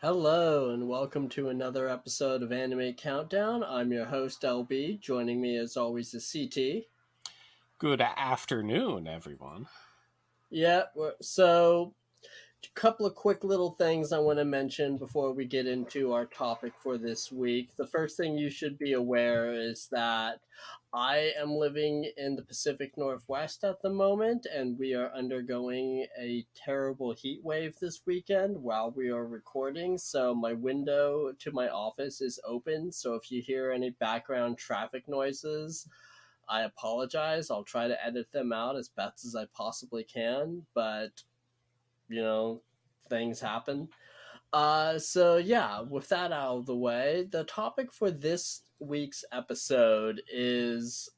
Hello, and welcome to another episode of Anime Countdown. I'm your host, LB. Joining me, as always, is CT. Good afternoon, everyone. Yeah, so a couple of quick little things I want to mention before we get into our topic for this week. The first thing you should be aware is that I am living in the Pacific Northwest at the moment, and we are undergoing a terrible heat wave this weekend while we are recording. So, my window to my office is open. So, if you hear any background traffic noises, I apologize. I'll try to edit them out as best as I possibly can, but you know, things happen. So yeah, with that out of the way, the topic for this week's episode is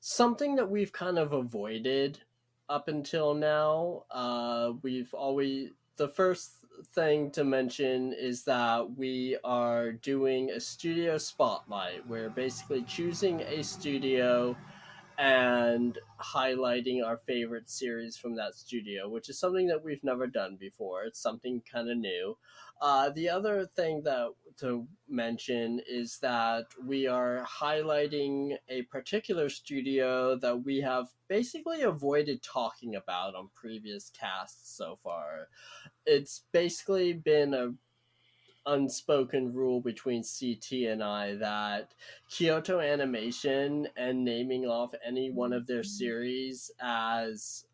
something that we've kind of avoided up until now. We've always the first thing to mention is that we are doing a studio spotlight. We're basically choosing a studio and highlighting our favorite series from that studio, which is something that we've never done before. It's something kind of new. The other thing that to mention is that we are highlighting a particular studio that we have basically avoided talking about on previous casts so far. It's basically been a unspoken rule between CT and I that Kyoto Animation and naming off any one of their series as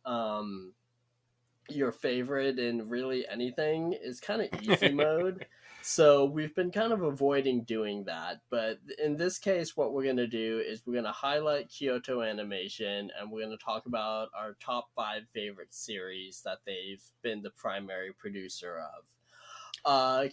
your favorite in really anything is kind of easy mode. So we've been kind of avoiding doing that. But in this case, what we're going to do is we're going to highlight Kyoto Animation and we're going to talk about our top five favorite series that they've been the primary producer of.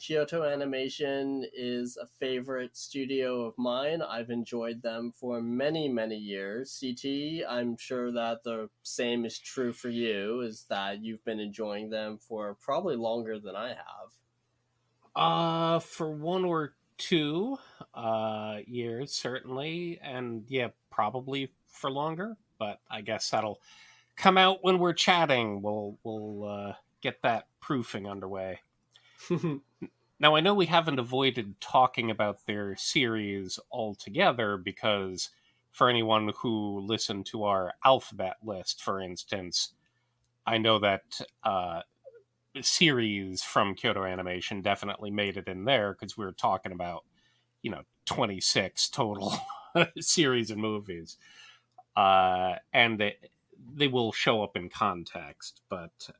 Kyoto Animation is a favorite studio of mine. I've enjoyed them for many, many years. CT, I'm sure that the same is true for you, is that you've been enjoying them for probably longer than I have. For one or two years, certainly, and yeah, probably for longer. But I guess that'll come out when we're chatting. We'll get that proofing underway. Now, I know we haven't avoided talking about their series altogether because, for anyone who listened to our alphabet list, for instance, I know that series from Kyoto Animation definitely made it in there because we were talking about, 26 total series and movies. And they will show up in context. But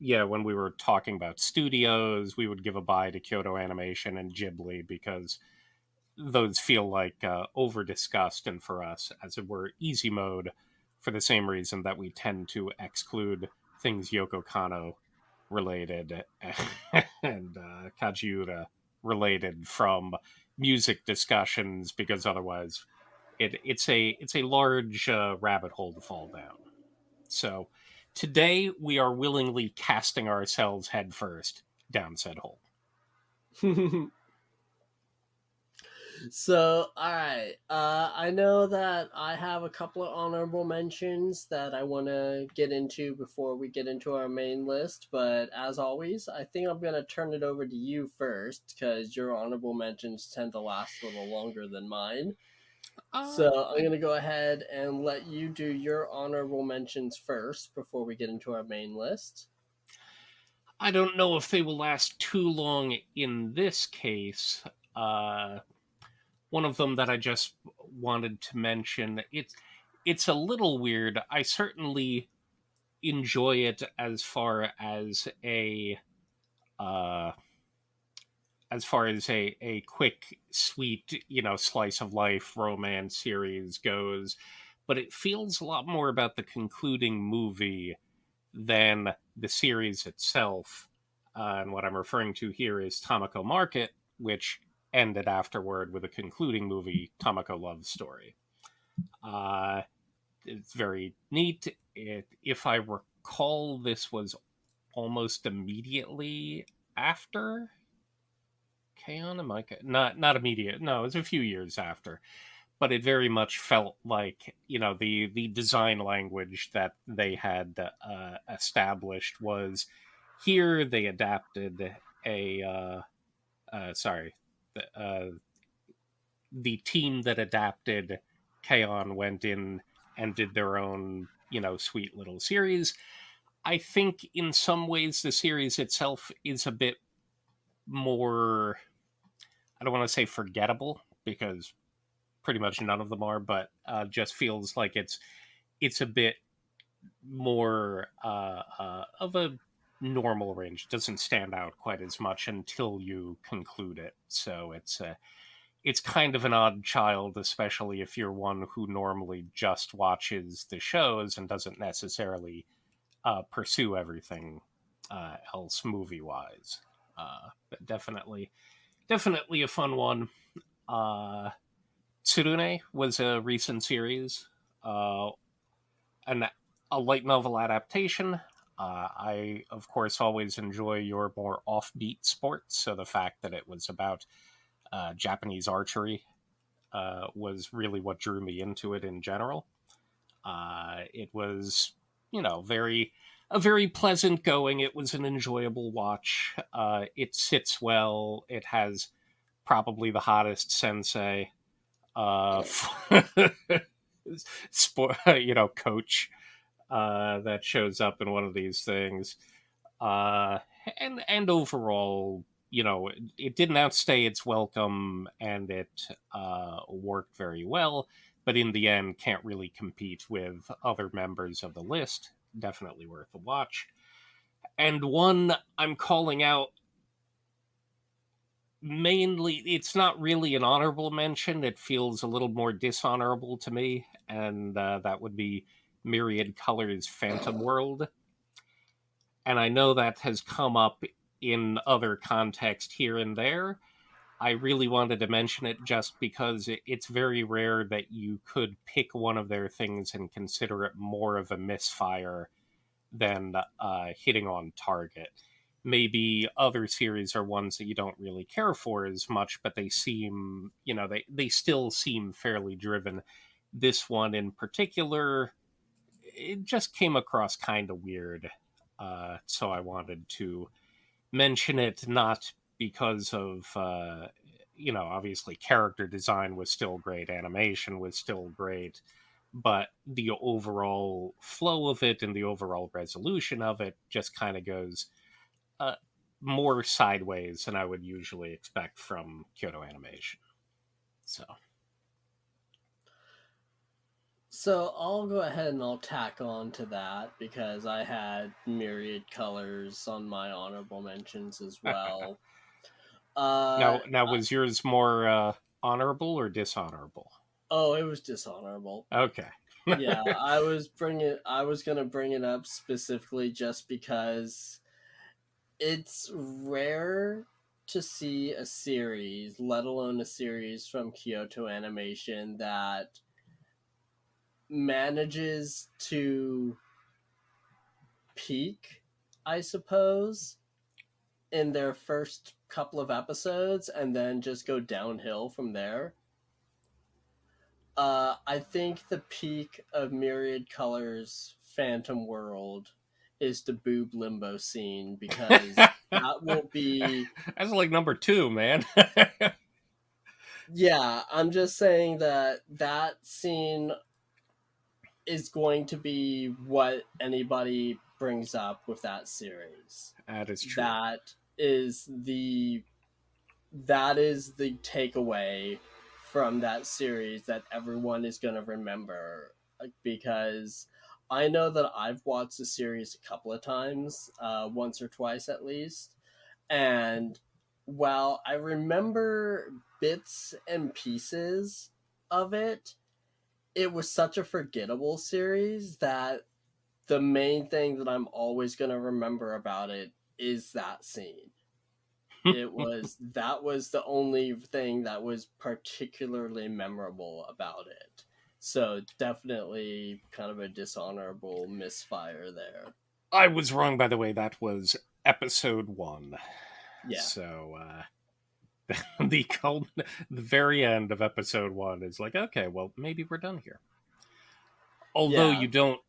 yeah, when we were talking about studios, we would give a bye to Kyoto Animation and Ghibli because those feel like over discussed and for us, as it were, easy mode for the same reason that we tend to exclude things Yoko Kano related and Kajiura related from music discussions because otherwise it's a large rabbit hole to fall down. So today we are willingly casting ourselves headfirst down said hole. So, all right. I know that I have a couple of honorable mentions that I want to get into before we get into our main list. But as always, I think I'm going to turn it over to you first because your honorable mentions tend to last a little longer than mine. So, I'm going to go ahead and let you do your honorable mentions first before we get into our main list. I don't know if they will last too long in this case. Uh, One of them that I just wanted to mention, it's a little weird. I certainly enjoy it uh, as far as a quick, sweet, slice of life romance series goes, but it feels a lot more about the concluding movie than the series itself. And what I'm referring to here is Tamako Market, which ended afterward with a concluding movie, Tamako Love Story. Uh, it's very neat. If I recall, this was almost immediately after K-On! Am I not immediate? No, it was a few years after, but it very much felt like the design language that they had established was here. They adapted a sorry, the team that adapted K-On! Went in and did their own, sweet little series. I think in some ways the series itself is a bit more, I don't want to say forgettable, because pretty much none of them are, but just feels like it's a bit more of a normal range. It doesn't stand out quite as much until you conclude it. So it's kind of an odd child, especially if you're one who normally just watches the shows and doesn't necessarily pursue everything else movie wise. But definitely a fun one. Uh, Tsurune was a recent series, uh, an, a light novel adaptation. I, of course, always enjoy your more offbeat sports, so the fact that it was about Japanese archery was really what drew me into it in general. It was, very a very pleasant going. It was an enjoyable watch. It sits well. It has probably the hottest sensei, uh, sport, coach that shows up in one of these things. Uh, and overall, it didn't outstay its welcome, and it worked very well. But in the end, can't really compete with other members of the list. Definitely worth a watch. And one I'm calling out, mainly, it's not really an honorable mention. It feels a little more dishonorable to me, and that would be Myriad Colors Phantom World. And I know that has come up in other context here and there. I really wanted to mention it just because it's very rare that you could pick one of their things and consider it more of a misfire than hitting on target. Maybe other series are ones that you don't really care for as much, but they seem, they still seem fairly driven. This one in particular, it just came across kind of weird. So I wanted to mention it, not because of, obviously character design was still great, animation was still great, but the overall flow of it and the overall resolution of it just kind of goes uh, more sideways than I would usually expect from Kyoto Animation. So, So I'll go ahead and I'll tack on to that because I had Myriad Colors on my honorable mentions as well. Uh, now was yours more honorable or dishonorable? oh, it was dishonorable. Okay. Yeah, I was gonna bring it up specifically just because it's rare to see a series, let alone a series from Kyoto Animation that manages to peak, I suppose, in their first couple of episodes and then just go downhill from there. I think the peak of Myriad Colors Phantom World is the boob limbo scene because that will be. That's like number two, man. Yeah, I'm just saying that that scene is going to be what anybody brings up with that series. That is true. That is the that is the takeaway from that series that everyone is going to remember because I know that I've watched the series a couple of times, once or twice at least, and while I remember bits and pieces of it, it was such a forgettable series that the main thing that I'm always going to remember about it is that scene. That was the only thing that was particularly memorable about it. So definitely kind of a dishonorable misfire there. I was wrong, by the way. That was episode one. Yeah. So the very end of episode one is like, okay, well, maybe we're done here. Although Yeah. you don't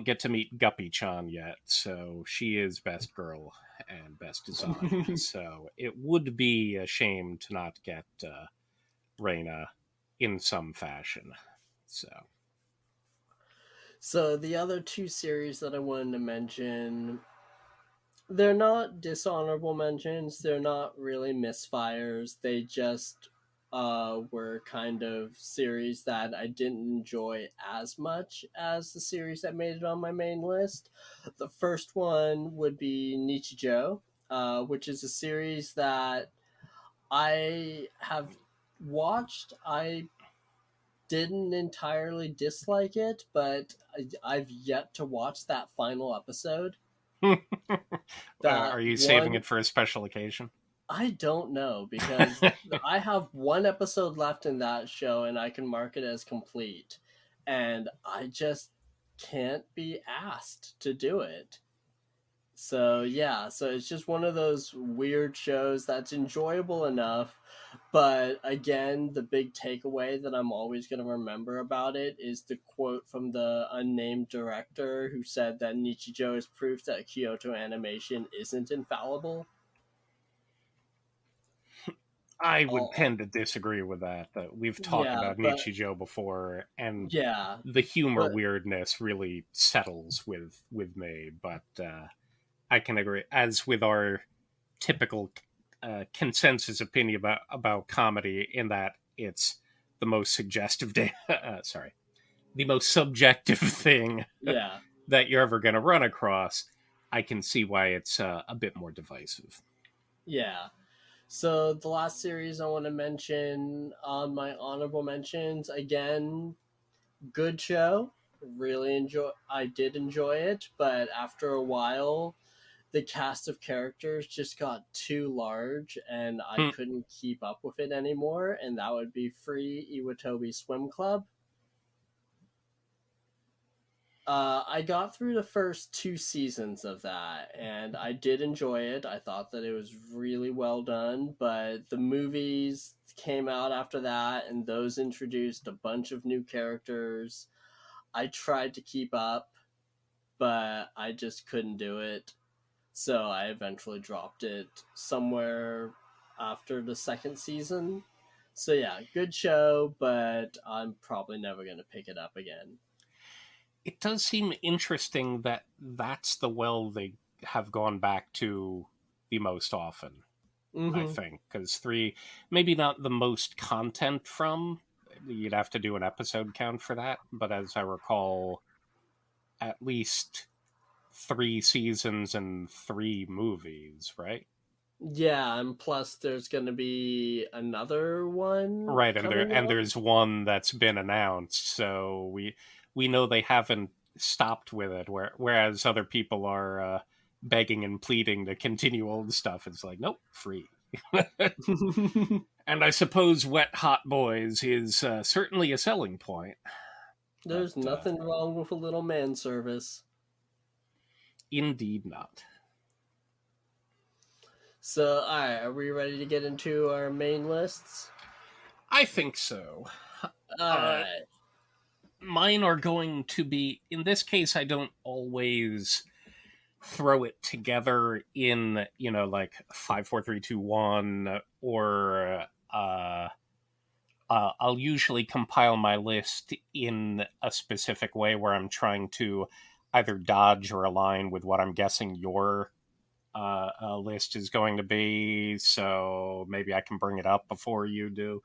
get to meet Guppy-chan yet, so she is best girl and best design. So it would be a shame to not get Reina in some fashion. So So the other two series that I wanted to mention, they're not dishonorable mentions. They're not really misfires. They just were kind of series that I didn't enjoy as much as the series that made it on my main list. The first one would be Nichijou, which is a series that I have watched. I didn't entirely dislike it, but I've yet to watch that final episode. are That you saving one, it for a special occasion? I don't know because I have one episode left in that show and I can mark it as complete. And I just can't be asked to do it. So yeah, so it's just one of those weird shows that's enjoyable enough, but again, the big takeaway that I'm always going to remember about it is the quote from the unnamed director who said that Nichijou is proof that Kyoto Animation isn't infallible. I would Oh, tend to disagree with that. We've talked yeah, about but Nichijou before, and yeah, the humor but weirdness really settles with me. But I can agree. As with our typical consensus opinion about comedy, in that it's the most suggestive sorry, the most subjective thing yeah, that you're ever going to run across. I can see why it's a bit more divisive. yeah. So the last series I want to mention on my honorable mentions again, good show. Really enjoy. I did enjoy it, but after a while, the cast of characters just got too large, and I Hmm. couldn't keep up with it anymore. And that would be Free Iwatobi Swim Club. I got through the first two seasons of that, and I did enjoy it. I thought that it was really well done, but the movies came out after that, and those introduced a bunch of new characters. I tried to keep up, but I just couldn't do it. So I eventually dropped it somewhere after the second season. So yeah, good show, but I'm probably never going to pick it up again. It does seem interesting that that's the well they have gone back to the most often. I Mm-hmm. think because three, maybe not the most content from. You'd have to do an episode count for that, but as I recall, at least 3 seasons and 3 movies, right? Yeah, and plus there's going to be another one Right, coming and up. there's one that's been announced, so we know they haven't stopped with it. Whereas other people are begging and pleading to continue old stuff. It's like, nope, free. And I suppose Wet Hot Boys is certainly a selling point, but There's nothing wrong with a little man service. indeed not. So, alright, are we ready to get into our main lists? I think so. Uh, Alright. Mine are going to be, in this case, I don't always throw it together in, like 5, 4, 3, 2, 1, or I'll usually compile my list in a specific way where I'm trying to either dodge or align with what I'm guessing your list is going to be. So maybe I can bring it up before you do.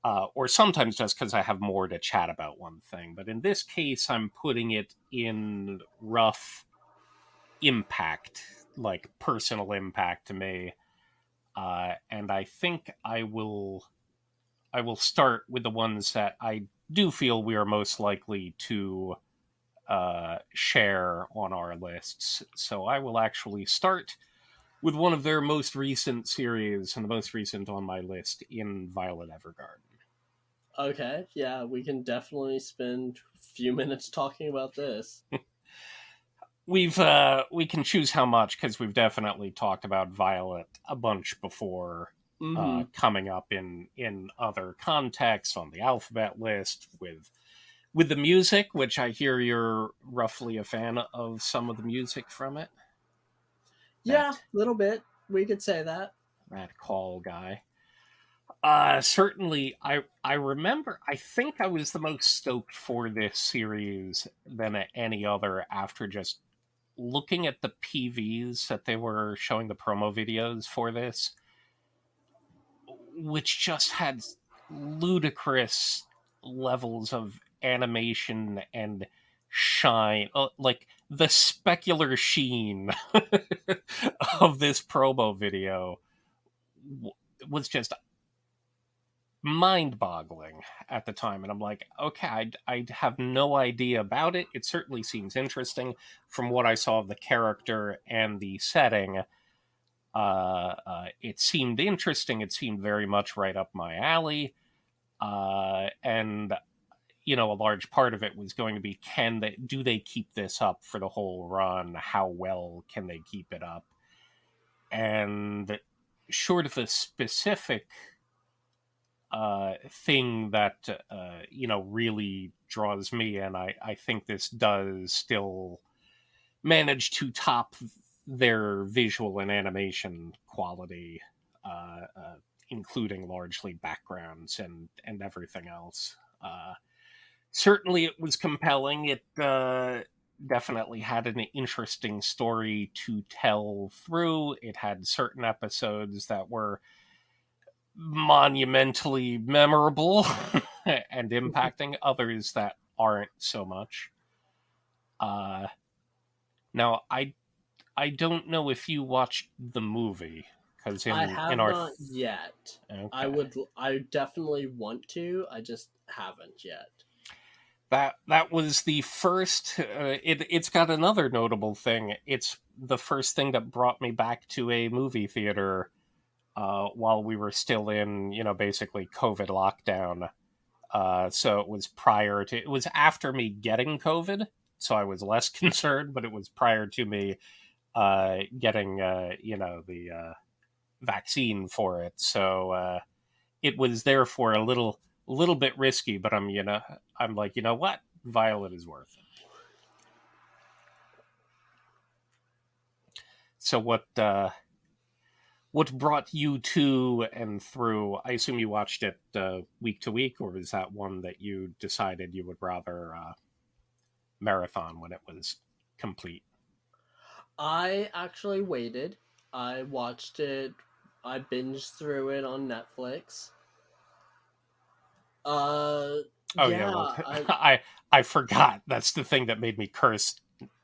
Or sometimes just because I have more to chat about one thing. But in this case, I'm putting it in rough impact, like personal impact to me. And I think I will start with the ones that I do feel we are most likely to share on our lists. So I will actually start with one of their most recent series and the most recent on my list in Violet Evergarden. Okay, yeah, we can definitely spend a few minutes talking about this. We can choose how much because we've definitely talked about Violet a bunch before, Mm-hmm. coming up in other contexts on the alphabet list with with the music, which I hear you're roughly a fan of some of the music from it. Yeah, a That little bit. We could say that. that call guy. Certainly, I remember. I think I was the most stoked for this series than any other after just looking at the PVs that they were showing, the promo videos for this, which just had ludicrous levels of animation and shine, like the specular sheen of this promo video was just mind-boggling at the time. And I'm like, okay, I have no idea about it. It certainly seems interesting from what I saw of the character and the setting. It seemed interesting. It seemed very much right up my alley. And a large part of it was going to be, do they keep this up for the whole run? How well can they keep it up? And short of a specific thing that really draws me, and I think this does still manage to top their visual and animation quality, including largely backgrounds and everything else. Certainly, it was compelling. It definitely had an interesting story to tell through. It had certain episodes that were monumentally memorable and impacting, others that aren't so much. Uh, Now, I don't know if you watched the movie, because I in have our not yet. okay, I definitely want to. I just haven't yet. that was the first. It's got another notable thing. It's the first thing that brought me back to a movie theater while we were still in basically COVID lockdown. So it was after me getting COVID, so I was less concerned, but it was prior to me getting the vaccine for it. So it was therefore a little bit risky, but I'm like, what? Violet is worth it. So what brought you to and through? I assume you watched it week to week, or was that one that you decided you would rather marathon when it was complete? I actually waited. I watched it. I binged through it on Netflix. Oh yeah, Yeah, well, I forgot. That's the thing that made me curse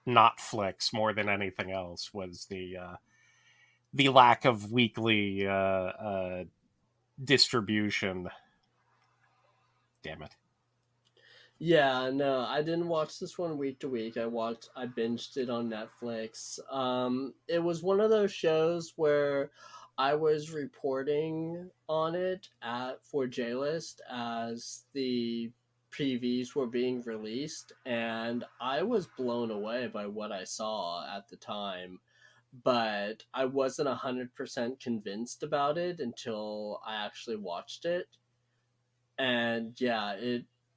not Flicks more than anything else, was the lack of weekly distribution. Damn it. yeah, no, I didn't watch this one week to week. I binged it on Netflix. It was one of those shows where I was reporting on it at for JList as the PVs were being released, and I was blown away by what I saw at the time. But I wasn't 100% convinced about it until I actually watched it. And yeah,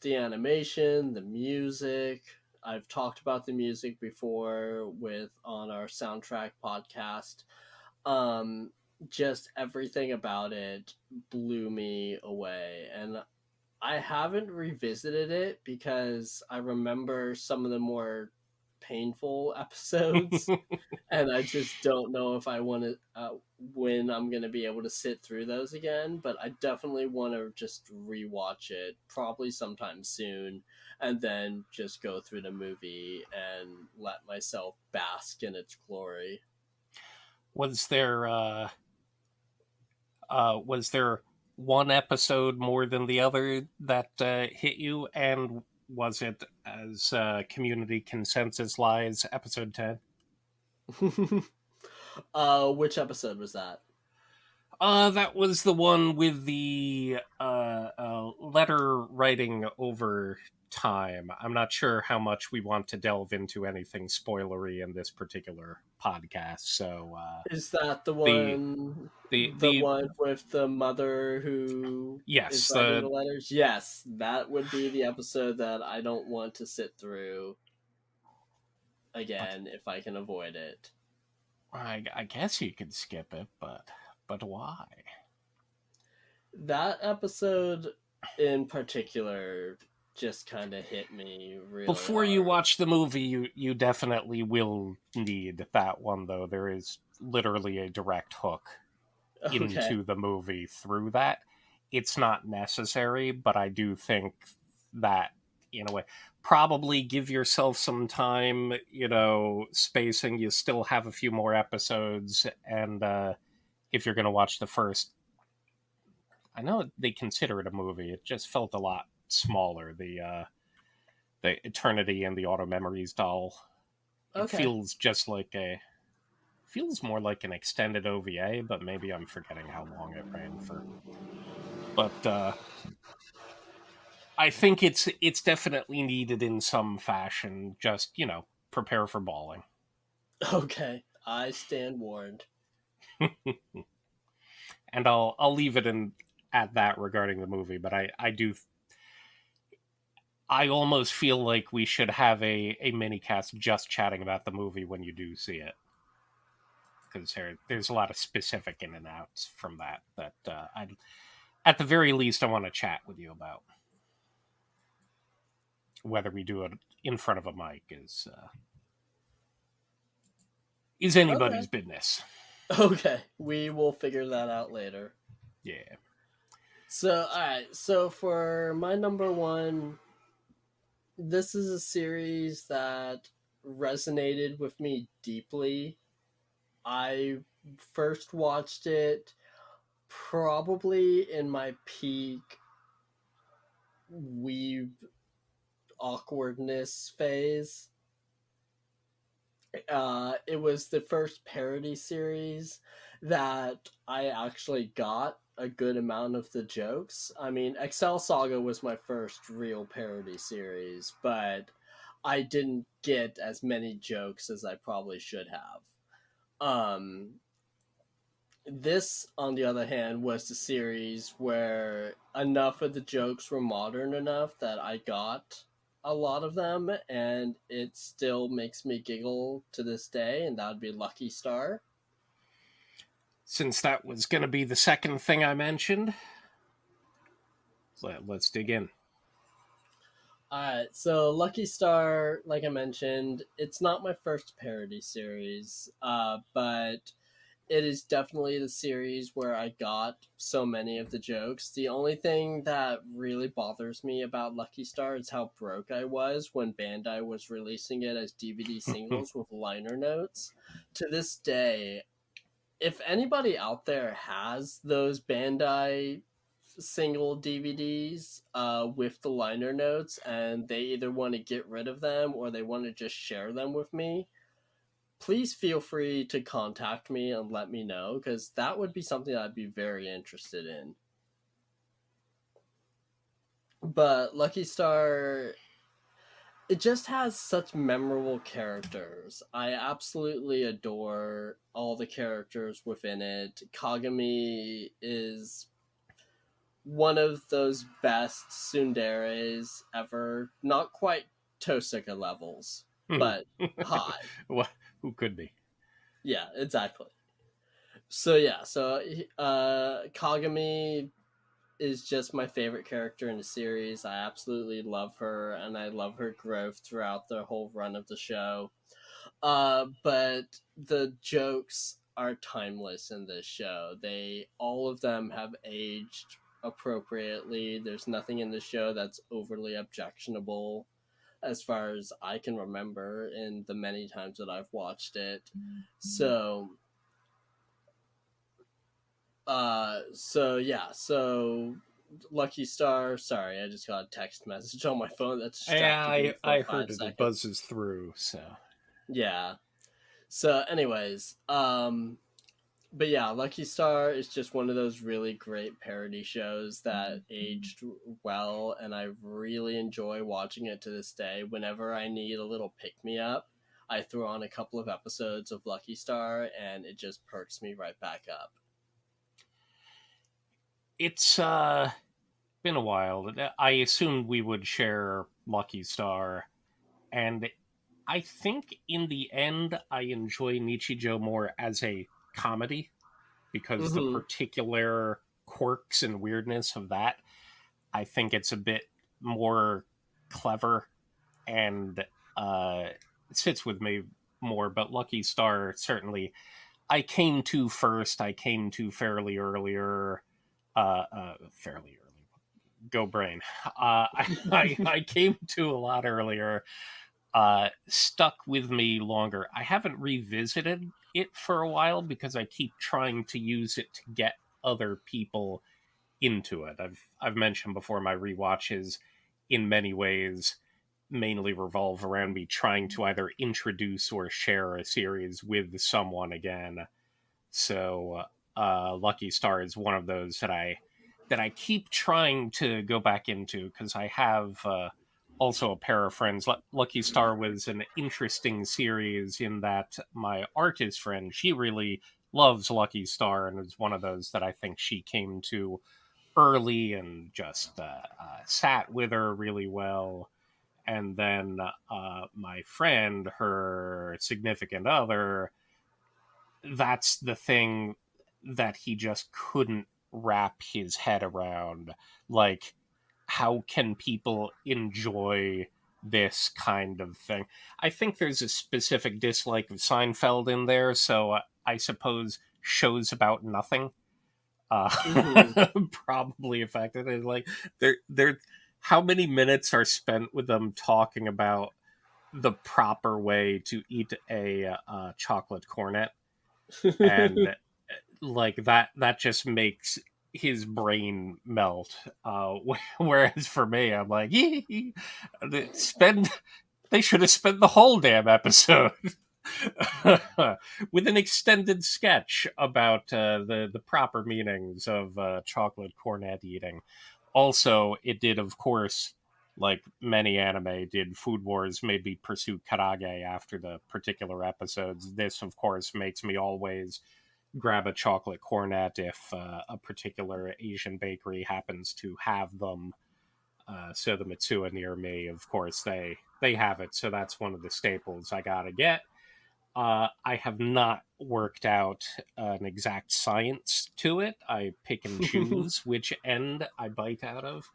the animation, the music. I've talked about the music before with on our soundtrack podcast. Um, just everything about it blew me away, and I haven't revisited it because I remember some of the more painful episodes, and I just don't know if I want to when I'm gonna be able to sit through those again. But I definitely want to just rewatch it, probably sometime soon, and then just go through the movie and let myself bask in its glory. Was there one episode more than the other that hit you, and was it, as community consensus lies, episode 10? Which episode was that? That was the one with the letter writing over time. I'm not sure how much we want to delve into anything spoilery in this particular podcast. So Is that the the the one with the mother who is yes, writing the letters? Yes, that would be the episode that I don't want to sit through but again if I can avoid it. I guess you could skip it, but why? That episode in particular just kind of hit me really Before you hard. watch the movie, you definitely will need that one though. There is literally a direct hook Okay. into the movie through that. It's not necessary, but I do think that, in a way, probably give yourself some time, spacing. You still have a few more episodes, and if you're going to watch the first, I know they consider it a movie. It just felt a lot smaller. The Eternity and the Auto Memories doll. It Okay. feels more like an extended OVA, but maybe I'm forgetting how long it ran for. But I think it's definitely needed in some fashion. Just prepare for bawling. Okay. I stand warned. And I'll leave it in at that regarding the movie. But I almost feel like we should have a mini cast just chatting about the movie when you do see it, because there's a lot of specific in and outs from that I at the very least I want to chat with you about. Whether we do it in front of a mic is anybody's Okay. business. Okay. We will figure that out later. Yeah. So, all right. So, for my number one, this is a series that resonated with me deeply. I first watched it probably in my peak weeb awkwardness phase. It was the first parody series that I actually got a good amount of the jokes. I mean, Excel Saga was my first real parody series, but I didn't get as many jokes as I probably should have. This, on the other hand, was the series where enough of the jokes were modern enough that I got a lot of them, and it still makes me giggle to this day, and that would be Lucky Star. Since that was going to be the second thing I mentioned, let's dig in. Alright, so Lucky Star, like I mentioned, it's not my first parody series, but it is definitely the series where I got so many of the jokes. The only thing that really bothers me about Lucky Star is how broke I was when Bandai was releasing it as DVD singles with liner notes. To this day, if anybody out there has those Bandai single DVDs with the liner notes and they either want to get rid of them or they want to just share them with me, please feel free to contact me and let me know because that would be something I'd be very interested in. But Lucky Star, it just has such memorable characters. I absolutely adore all the characters within it. Kagami is one of those best tsunderes ever. Not quite Tosaka levels, but high. What? Who could be? Yeah, exactly. So yeah, so Kagami is just my favorite character in the series. I absolutely love her, and I love her growth throughout the whole run of the show. But the jokes are timeless in this show. They all of them have aged appropriately. There's nothing in the show that's overly objectionable as far as I can remember in the many times that I've watched it. So so Lucky Star, sorry, I just got a text message on my phone that Yeah, distracted me for I five heard it. It seconds. buzzes through. So Yeah. So anyways, but yeah, Lucky Star is just one of those really great parody shows that aged well, and I really enjoy watching it to this day. Whenever I need a little pick me up, I throw on a couple of episodes of Lucky Star, and it just perks me right back up. It's been a while. I assumed we would share Lucky Star, and I think in the end, I enjoy Nichijou more as a comedy because the Mm-hmm. particular quirks and weirdness of that, I think it's a bit more clever and uh, it sits with me more. But Lucky Star, certainly, I came to first. I came to fairly earlier. Fairly early. Go brain. I came to a lot earlier, stuck with me longer. I haven't revisited it for a while because I keep trying to use it to get other people into it. I've mentioned before my rewatches in many ways mainly revolve around me trying to either introduce or share a series with someone again. So Lucky Star is one of those that I keep trying to go back into because I have also a pair of friends. Lucky Star was an interesting series in that my artist friend, she really loves Lucky Star and is one of those that I think she came to early and just sat with her really well. And then my friend, her significant other, that's the thing that he just couldn't wrap his head around. Like, how can people enjoy this kind of thing? I think there's a specific dislike of Seinfeld in there, so I suppose shows about nothing uh, Mm-hmm. probably affected it. Like, they're how many minutes are spent with them talking about the proper way to eat a chocolate cornet, and like that just makes his brain melt. Whereas for me, I'm like, spend. They should have spent the whole damn episode with an extended sketch about the proper meanings of chocolate cornet eating. Also, it did, of course, like many anime did, Food Wars made me pursue karage after the particular episodes. This, of course, makes me always grab a chocolate cornet if a particular Asian bakery happens to have them. So the Mitsuya near me, of course, they have it. So that's one of the staples I gotta get. I have not worked out an exact science to it. I pick and choose which end I bite out of,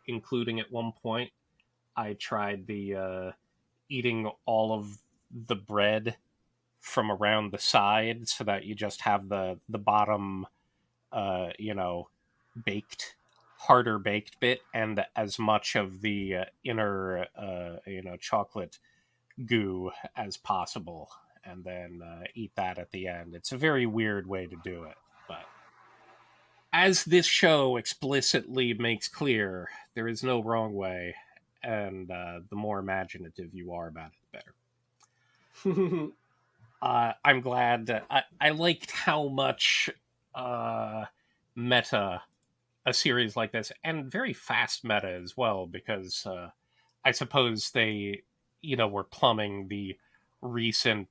including at one point I tried the eating all of the bread from around the side so that you just have the bottom, you know, baked, harder baked bit, and as much of the inner, chocolate goo as possible, and then eat that at the end. It's a very weird way to do it, but as this show explicitly makes clear, there is no wrong way, and the more imaginative you are about it, the better. I'm glad that I liked how much uh, meta a series like this, and very fast meta as well, because I suppose they, were plumbing the recent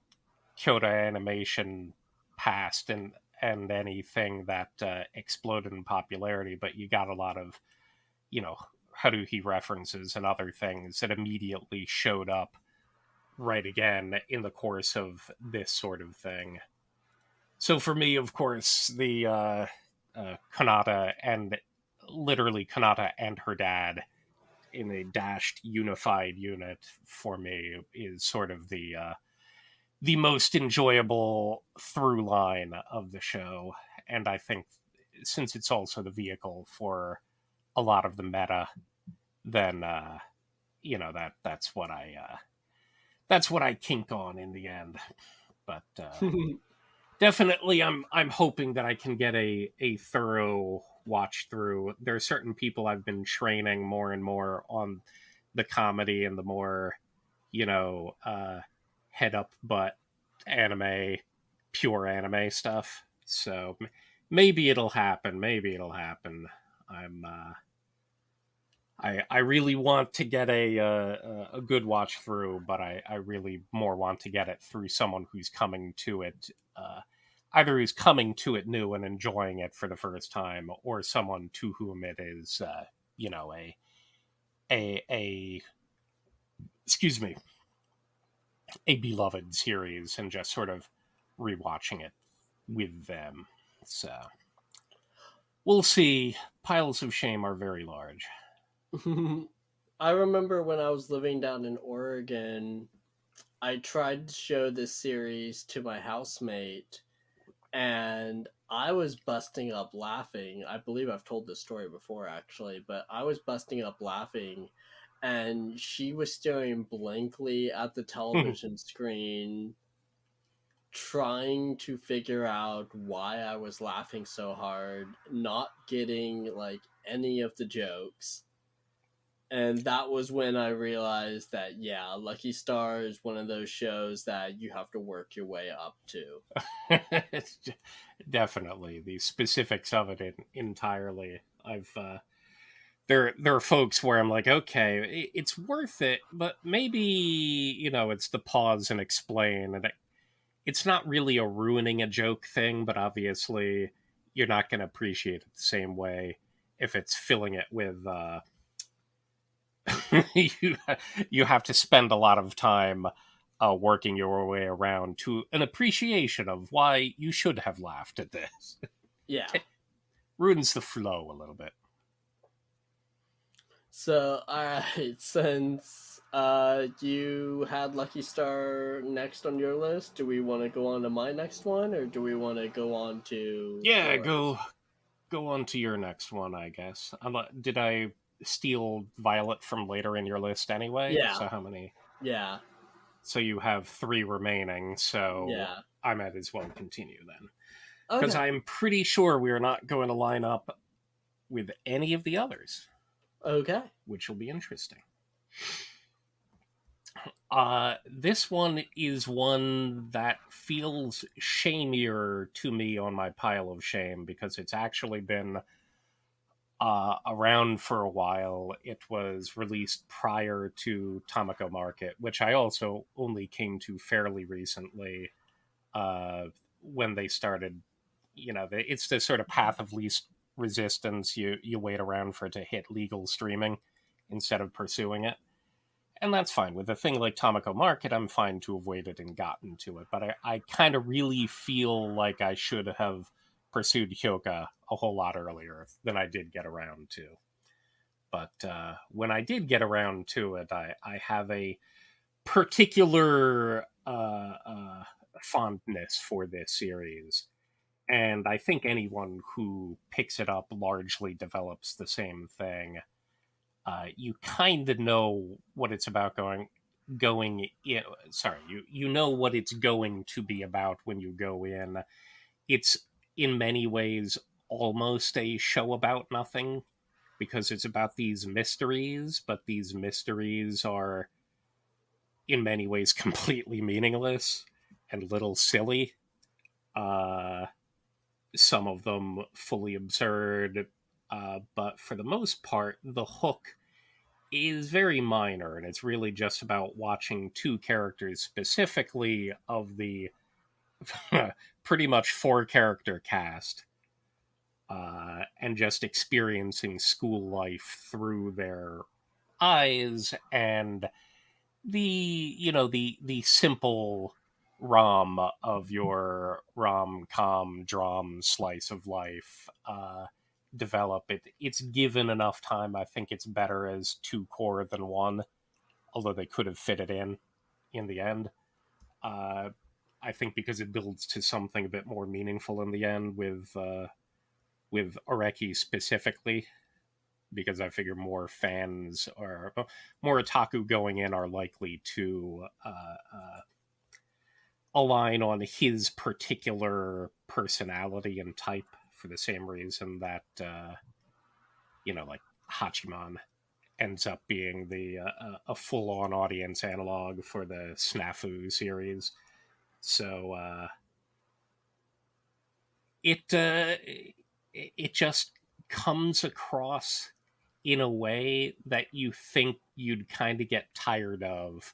Kyoto Animation past and anything that exploded in popularity, but you got a lot of, you know, Haruhi references and other things that immediately showed up right again in the course of this sort of thing. So for me, of course, the Kanata and literally Kanata and her dad in a dashed unified unit for me is sort of the most enjoyable through line of the show, and I think since it's also the vehicle for a lot of the meta, then that's what I kink on in the end. But definitely, I'm hoping that I can get a thorough watch through. There are certain people I've been training more and more on the comedy and the more head up butt anime, pure anime stuff. So maybe it'll happen. Maybe it'll happen. I'm I really want to get a good watch through, but I really more want to get it through someone who's coming to it, either who's coming to it new and enjoying it for the first time, or someone to whom it is, you know, a excuse me, a beloved series, and just sort of rewatching it with them. So we'll see. Piles of shame are very large. I remember when I was living down in Oregon, I tried to show this series to my housemate, and I was busting up laughing. I believe I've told this story before, actually, but I was busting up laughing, and she was staring blankly at the television screen, trying to figure out why I was laughing so hard, not getting like any of the jokes. And that was when I realized that, yeah, Lucky Star is one of those shows that you have to work your way up to. Definitely the specifics of it entirely. I've there are folks where I'm like, okay, it's worth it, but maybe it's the pause and explain, and it's not really a ruining a joke thing, but obviously you're not going to appreciate it the same way if it's filling it with you you have to spend a lot of time working your way around to an appreciation of why you should have laughed at this. Yeah. Ruins the flow a little bit. So, alright, since you had Lucky Star next on your list, do we want to go on to my next one, or do we want to go on to Yeah, yours? go on to your next one, I guess. Did I steal Violet from later in your list anyway? Yeah, So how many? yeah, So you have three remaining, so yeah. I might as well continue then. Because Okay, I'm pretty sure we're not going to line up with any of the others, okay. which will be interesting. This one is one that feels shamier to me on my pile of shame because it's actually been around for a while. It was released prior to Tamako Market, which I also only came to fairly recently uh, when they started. It's the sort of path of least resistance. You wait around for it to hit legal streaming instead of pursuing it. And that's fine. With a thing like Tamako Market, I'm fine to have waited and gotten to it. But I kind of really feel like I should have pursued Hyoka a whole lot earlier than I did get around to. But when I did get around to it, I have a particular fondness for this series. And I think anyone who picks it up largely develops the same thing. You kind of know what it's about going in. Sorry, you know what it's going to be about when you go in. It's in many ways almost a show about nothing because it's about these mysteries, but these mysteries are in many ways completely meaningless and little silly. Uh, some of them fully absurd, but for the most part, the hook is very minor, and it's really just about watching two characters, specifically of the pretty much four character cast, and just experiencing school life through their eyes and the simple rom of your rom-com dram slice of life develop it's given enough time. I think it's better as two core than one, although they could have fit it in the end. uh, I think because it builds to something a bit more meaningful in the end with Oreki specifically, because I figure more fans or more otaku going in are likely to align on his particular personality and type for the same reason that like Hachiman ends up being the a full-on audience analog for the Snafu series. So it just comes across in a way that you think you'd kind of get tired of,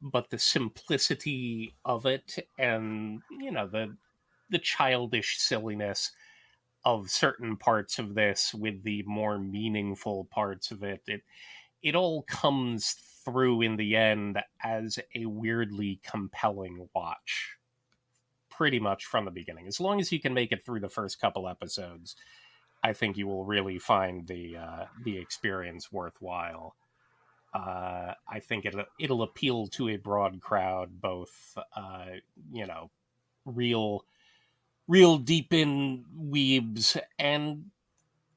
but the simplicity of it, and the childish silliness of certain parts of this with the more meaningful parts of it all comes through in the end as a weirdly compelling watch, pretty much from the beginning. As long as you can make it through the first couple episodes, I think you will really find the experience worthwhile. I think it'll appeal to a broad crowd, both you know real real deep in weebs, and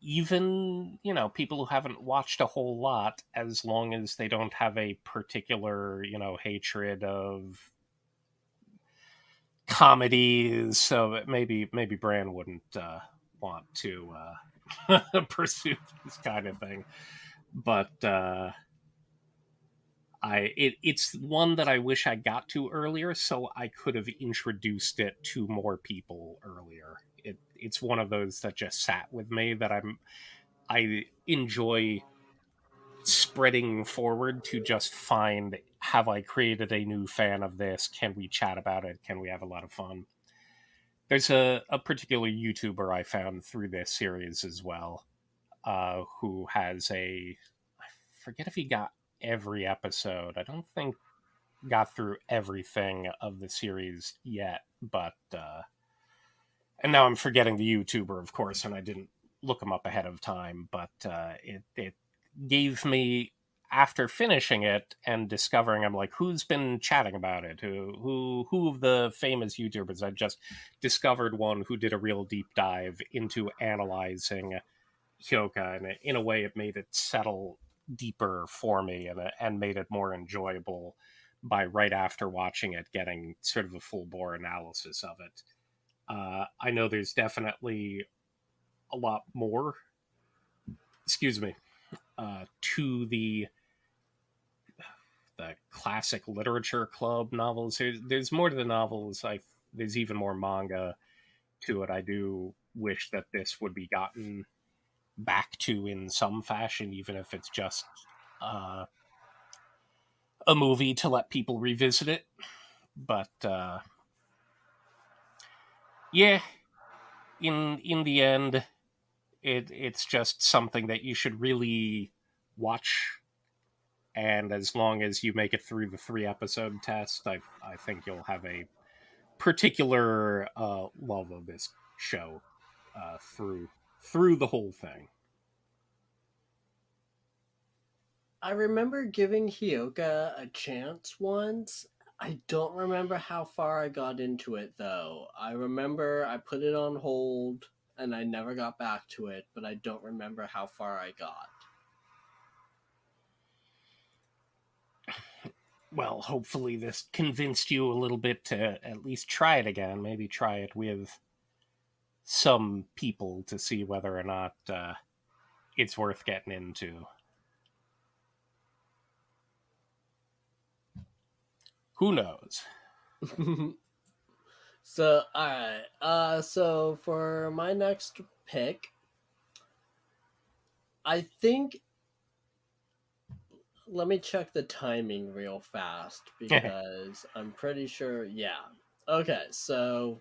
even people who haven't watched a whole lot, as long as they don't have a particular hatred of comedies. So maybe Bran wouldn't want to pursue this kind of thing, but it's one that I wish I got to earlier, so I could have introduced it to more people earlier. It's one of those that just sat with me that I enjoy spreading forward to just find, have I created a new fan of this? Can we chat about it? Can we have a lot of fun? There's a particular YouTuber I found through this series as well, who has I forget if he got every episode. I don't think got through everything of the series yet, but and now I'm forgetting the YouTuber, of course, and I didn't look him up ahead of time, but it gave me, after finishing it and discovering, I'm like, who's been chatting about it? Who of the famous YouTubers? I just discovered one who did a real deep dive into analyzing Hyoka, and in a way, it made it settle deeper for me, and made it more enjoyable by, right after watching it, getting sort of a full bore analysis of it. I know there's definitely a lot more, excuse me, to the classic literature club novels. There's more to the novels. There's even more manga to it. I do wish that this would be gotten back to in some fashion, even if it's just uh, a movie to let people revisit it. But yeah, in the end, it's just something that you should really watch. And as long as you make it through the 3 episode test, I think you'll have a particular love of this show through the whole thing. I remember giving Hyoka a chance once. I don't remember how far I got into it though. I remember I put it on hold and I never got back to it, but I don't remember how far I got. Well, hopefully this convinced you a little bit to at least try it again. Maybe try it with some people to see whether or not it's worth getting into. Who knows? So, all right. So for my next pick, I think, let me check the timing real fast because I'm pretty sure. Yeah. Okay. So,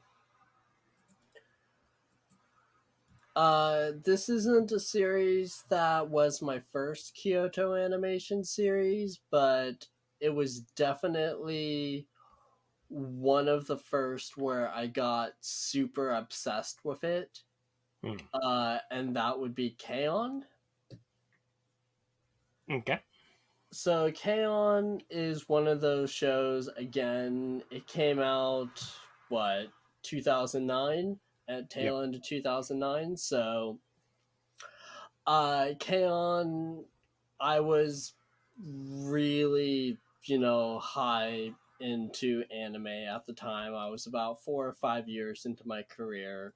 this isn't a series that was my first Kyoto Animation series, but it was definitely one of the first where I got super obsessed with it. Hmm. And that would be K-On! Okay. So K-On! Is one of those shows. Again, it came out what, 2009, at Yep. tail end of 2009. So K-On!, I was really, high into anime at the time. I was about 4 or 5 years into my career.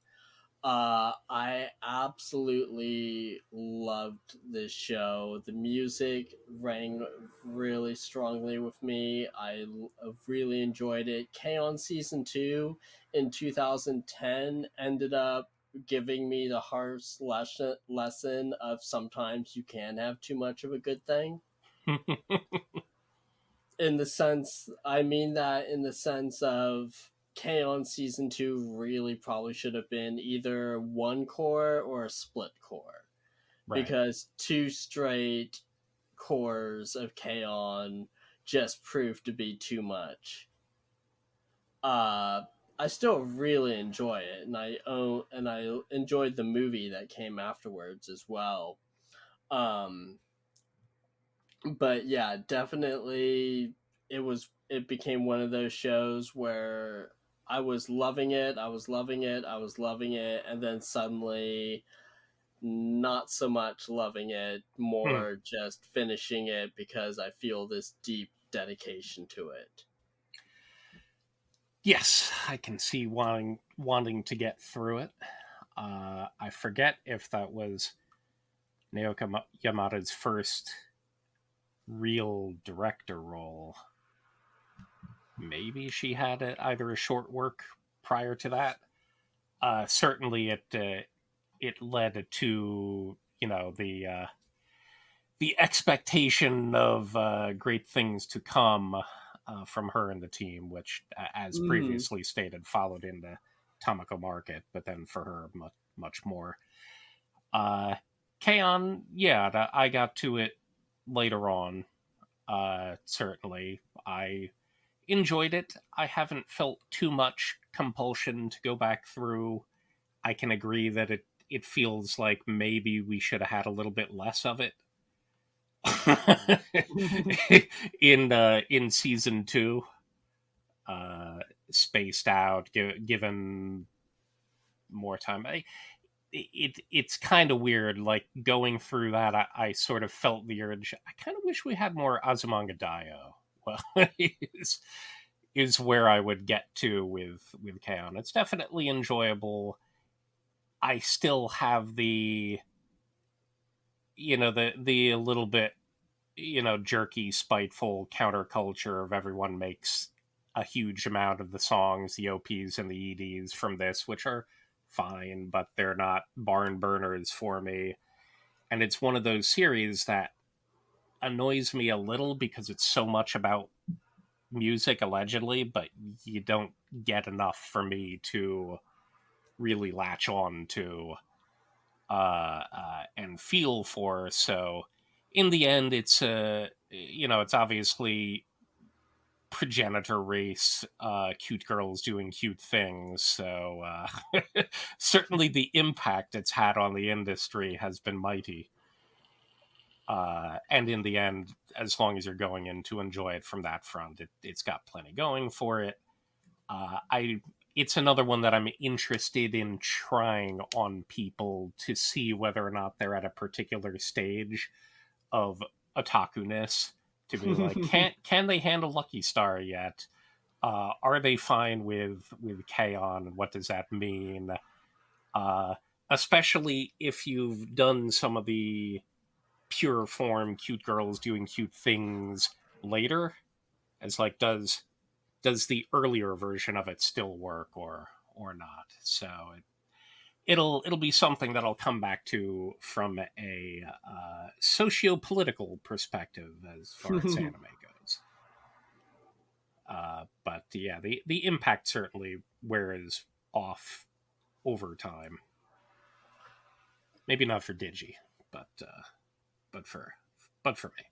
I absolutely loved this show. The music rang really strongly with me. Really enjoyed it. K-On! Season 2 in 2010 ended up giving me the harsh lesson of sometimes you can have too much of a good thing. In the sense, I mean that in the sense of K-On! Season 2 really probably should have been either one core or a split core, Right. because two straight cores of K-On! Just proved to be too much. uh I still really enjoy it, and I enjoyed the movie that came afterwards as well. um but yeah, definitely it became one of those shows where I was loving it, I was loving it, and then suddenly not so much loving it, Hmm. more just finishing it because I feel this deep dedication to it. Yes, I can see wanting to get through it. I forget if that was Naoki Yamada's first real director role. Maybe she had either a short work prior to that. Certainly, it led to the expectation of great things to come from her and the team, which, as Mm. previously stated, followed into Tamako Market, but then for her, much more. Uh, K-On!, yeah, I got to it later on. Certainly, I enjoyed it. I haven't felt too much compulsion to go back through. I can agree that it feels like maybe we should have had a little bit less of it in season 2, uh spaced out, given more time. It's kind of weird, like going through that. I sort of felt the urge. I kind of wish we had more Azumanga Daioh. Well, is is where I would get to with K-On! It's definitely enjoyable. I still have the little bit, jerky, spiteful counterculture of everyone makes a huge amount of the songs, the OPs and the EDs from this, which are fine, but they're not barn burners for me. And it's one of those series that annoys me a little because it's so much about music, allegedly, but you don't get enough for me to really latch on to and feel for. So in the end, it's obviously progenitor race, cute girls doing cute things. So certainly the impact it's had on the industry has been mighty. And in the end, as long as you're going in to enjoy it from that front, it's got plenty going for it. I It's another one that I'm interested in trying on people to see whether or not they're at a particular stage of otaku-ness, to be like, can they handle Lucky Star yet? Are they fine with K-On!? What does that mean? Uh, Especially if you've done some of the pure form cute girls doing cute things later. It's like, does the earlier version of it still work or not? So it'll be something that I'll come back to from a socio-political perspective as far as anime goes. But yeah, the impact certainly wears off over time. Maybe not for Digi, but but for but for me.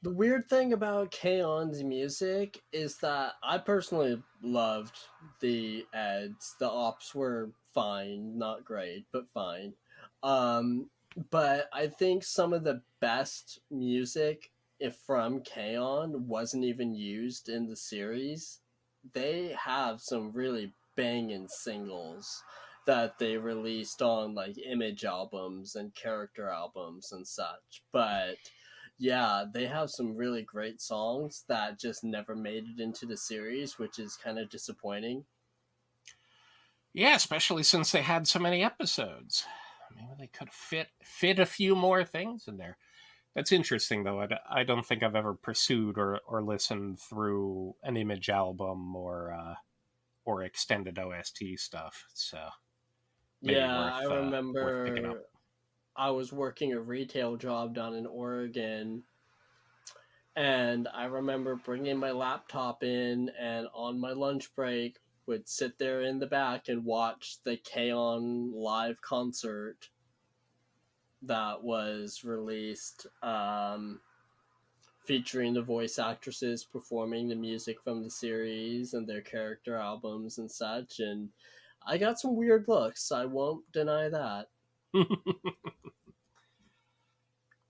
The weird thing about K-On's music is that I personally loved the ads. The ops were fine, not great, but fine. Um, but I think some of the best music, if from K-On, wasn't even used in the series. They have some really banging singles that they released on like image albums and character albums and such. But yeah, they have some really great songs that just never made it into the series, which is kind of disappointing. Yeah, especially since they had so many episodes. maybe they could fit a few more things in there. That's interesting, though. I don't think I've ever pursued or listened through an Image album or extended OST stuff. So maybe Yeah, I worth picking up. remember I was working a retail job down in Oregon, and I remember bringing my laptop in, and on my lunch break would sit there in the back and watch the K-On live concert that was released, featuring the voice actresses performing the music from the series and their character albums and such. And I got some weird looks, I won't deny that.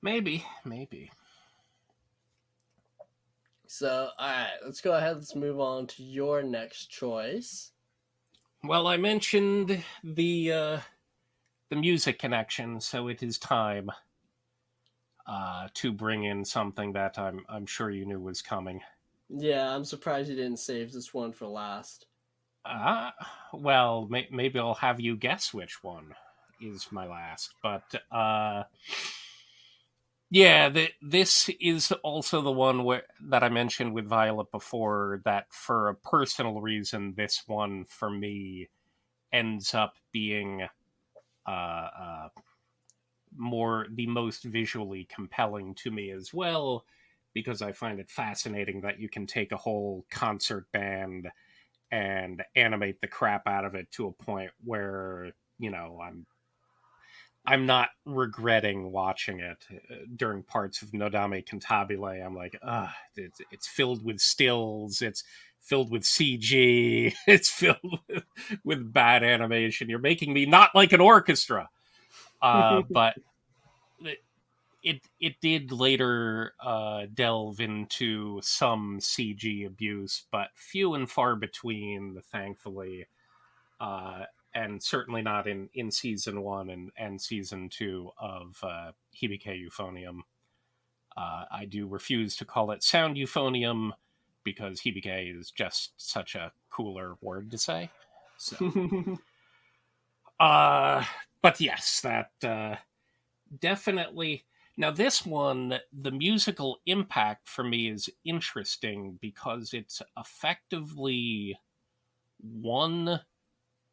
Maybe. So, alright, let's go ahead. Let's move on to your next choice. Well, I mentioned the music connection, so it is time to bring in something that I'm sure you knew was coming. Yeah, I'm surprised you didn't save this one for last. Uh, well, maybe I'll have you guess which one is my last. But yeah, this is also the one that I mentioned with Violet before. That for a personal reason, this one for me ends up being uh, more the most visually compelling to me as well, because I find it fascinating that you can take a whole concert band and animate the crap out of it to a point where I'm not regretting watching it. During parts of Nodame Cantabile, I'm like, it's filled with stills, it's filled with CG, it's filled with bad animation. You're making me not like an orchestra. But it did later delve into some CG abuse, but few and far between, thankfully, uh, and certainly not in season one and season two of Hibike Euphonium. I do refuse to call it sound euphonium because Hibike is just such a cooler word to say. So, uh, but yes, that definitely. Now, this one, the musical impact for me is interesting because it's effectively one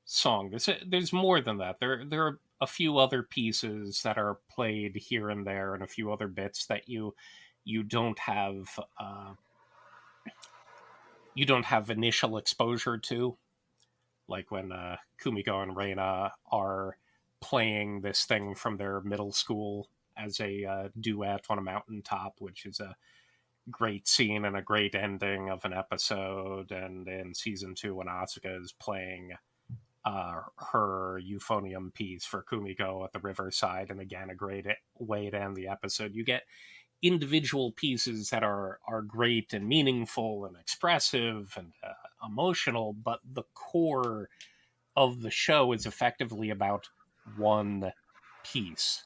song. There's more than that. There are a few other pieces that are played here and there, and a few other bits that you don't have you don't have initial exposure to, like when Kumiko and Reina are playing this thing from their middle school as a duet on a mountaintop, which is a great scene and a great ending of an episode. And in season two, when Asuka is playing her euphonium piece for Kumiko at the riverside, and again, a great way to end the episode. You get individual pieces that are great and meaningful and expressive and emotional, but the core of the show is effectively about one piece.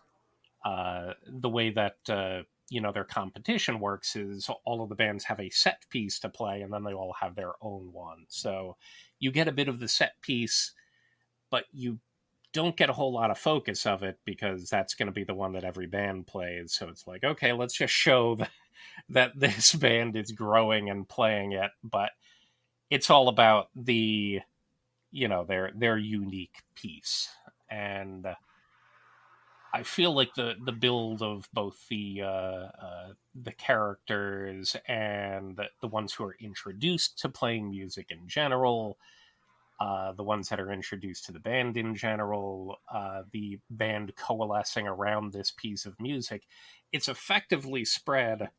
The way that their competition works is all of the bands have a set piece to play, and then they all have their own one. So you get a bit of the set piece, but you don't get a whole lot of focus of it because that's going to be the one that every band plays. So it's like, okay, let's just show that this band is growing and playing it, but it's all about their unique piece. And I feel like the build of both the characters and the ones who are introduced to playing music in general, the ones that are introduced to the band in general, the band coalescing around this piece of music, it's effectively spread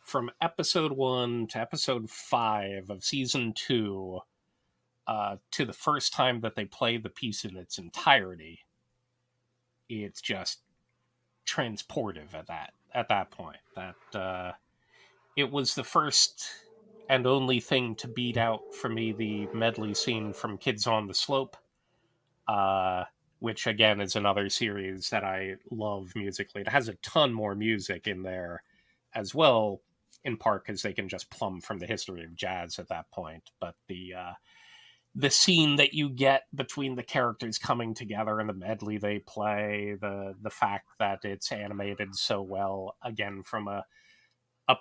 from episode 1 to episode 5 of season 2, to the first time that they play the piece in its entirety. It's just transportive at that point. That it was the first and only thing to beat out for me the medley scene from Kids on the Slope, uh, which again is another series that I love musically. It has a ton more music in there as well, in part because they can just plumb from the history of jazz at that point. But the scene that you get between the characters coming together and the medley they play, the fact that it's animated so well, again from a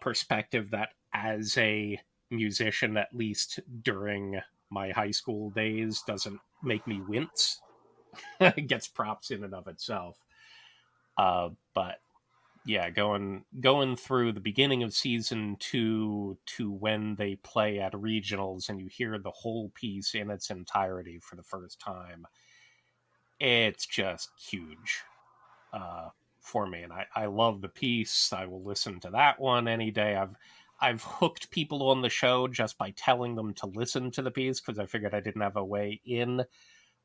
perspective that as a musician, at least during my high school days, doesn't make me wince. It gets props in and of itself. But yeah, going through the beginning of season 2 to when they play at regionals and you hear the whole piece in its entirety for the first time, it's just huge uh, for me. And I love the piece. I will listen to that one any day. I've hooked people on the show just by telling them to listen to the piece because I figured I didn't have a way in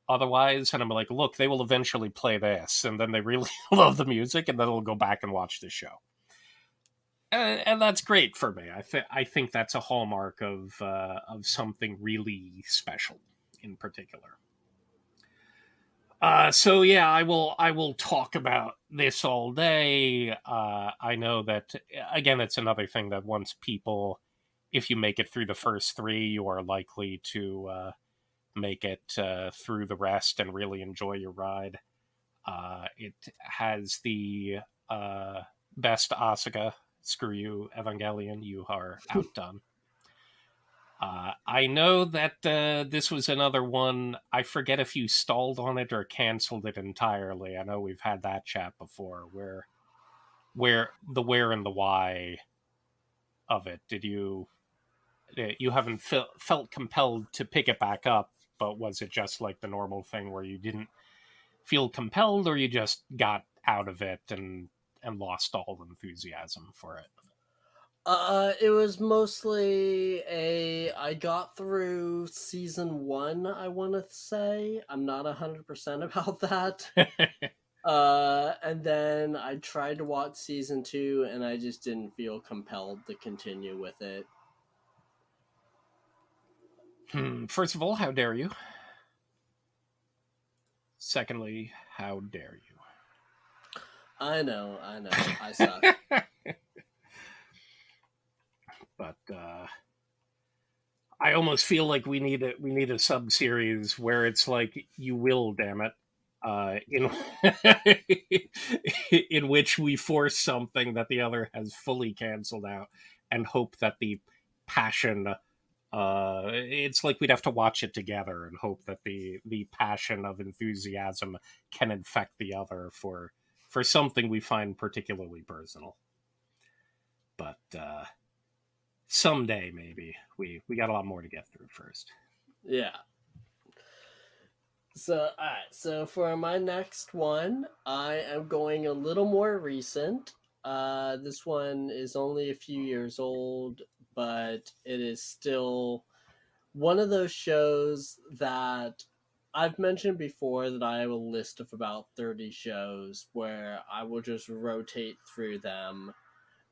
otherwise. And I'm like, look, they will eventually play this, and then they really love the music, and then they'll go back and watch the show. And that's great for me. I think that's a hallmark of something really special in particular. So yeah, I will talk about this all day. I know that again, it's another thing that once people, if you make it through the first three, you are likely to make it through the rest and really enjoy your ride. It has the best Asuka. Screw you, Evangelion. You are outdone. I know that this was another one. I forget if you stalled on it or canceled it entirely. I know we've had that chat before. Where and the why of it? Did you you haven't felt compelled to pick it back up? But was it just like the normal thing where you didn't feel compelled, or you just got out of it and lost all enthusiasm for it? It was mostly a. I got through season one. I want to say I'm not 100% about that. And then I tried to watch season two, and I just didn't feel compelled to continue with it. First of all, how dare you? Secondly, how dare I know, I suck. you? But I almost feel like we need a sub series where it's like you will, damn it, in in which we force something that the other has fully canceled out and hope that the passion. It's like we'd have to watch it together and hope that the passion of enthusiasm can infect the other for something we find particularly personal. But someday maybe we got a lot more to get through first. Yeah. So, alright. So for my next one, I am going a little more recent. This one is only a few years old, but it is still one of those shows that I've mentioned before that I have a list of about 30 shows where I will just rotate through them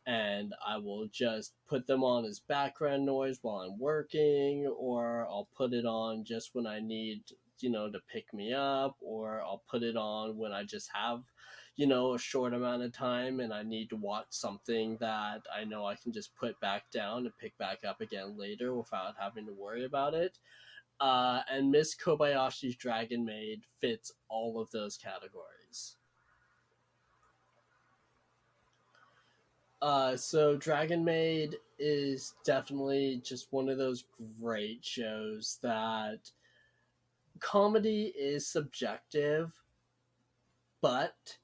and I will just put them on as background noise while I'm working, or I'll put it on just when I need, to pick me up, or I'll put it on when I just have, a short amount of time and I need to watch something that I know I can just put back down and pick back up again later without having to worry about it. And Miss Kobayashi's Dragon Maid fits all of those categories. So Dragon Maid is definitely just one of those great shows that comedy is subjective, but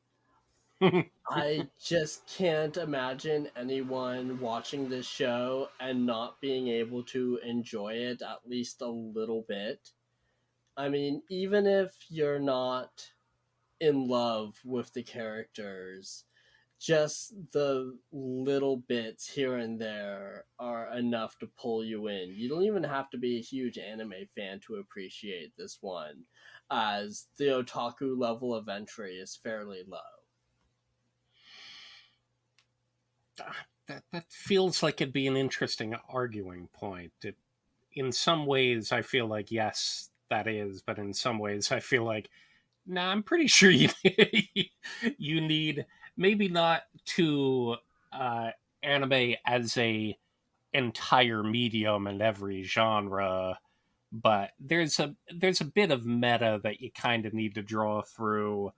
I just can't imagine anyone watching this show and not being able to enjoy it at least a little bit. I mean, even if you're not in love with the characters, just the little bits here and there are enough to pull you in. You don't even have to be a huge anime fan to appreciate this one, as the otaku level of entry is fairly low. That feels like it'd be an interesting arguing point. In some ways, I feel like yes, that is, but in some ways, I feel like nah. I'm pretty sure you you need maybe not to uh, anime as a entire medium in every genre, but there's a bit of meta that you kind of need to draw through,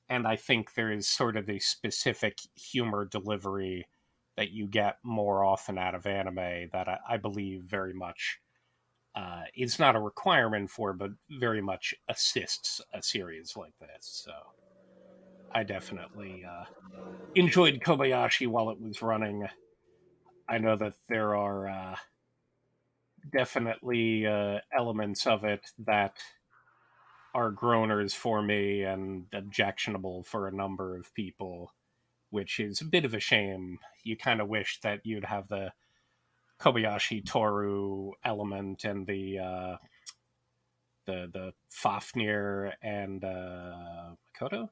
and I think there is sort of a specific humor delivery that you get more often out of anime that I believe very much is not a requirement for, but very much assists a series like this. So I definitely enjoyed Kobayashi while it was running. I know that there are definitely elements of it that are groaners for me and objectionable for a number of people, which is a bit of a shame. You kind of wish that you'd have the Kobayashi Toru element and the Fafnir and Makoto.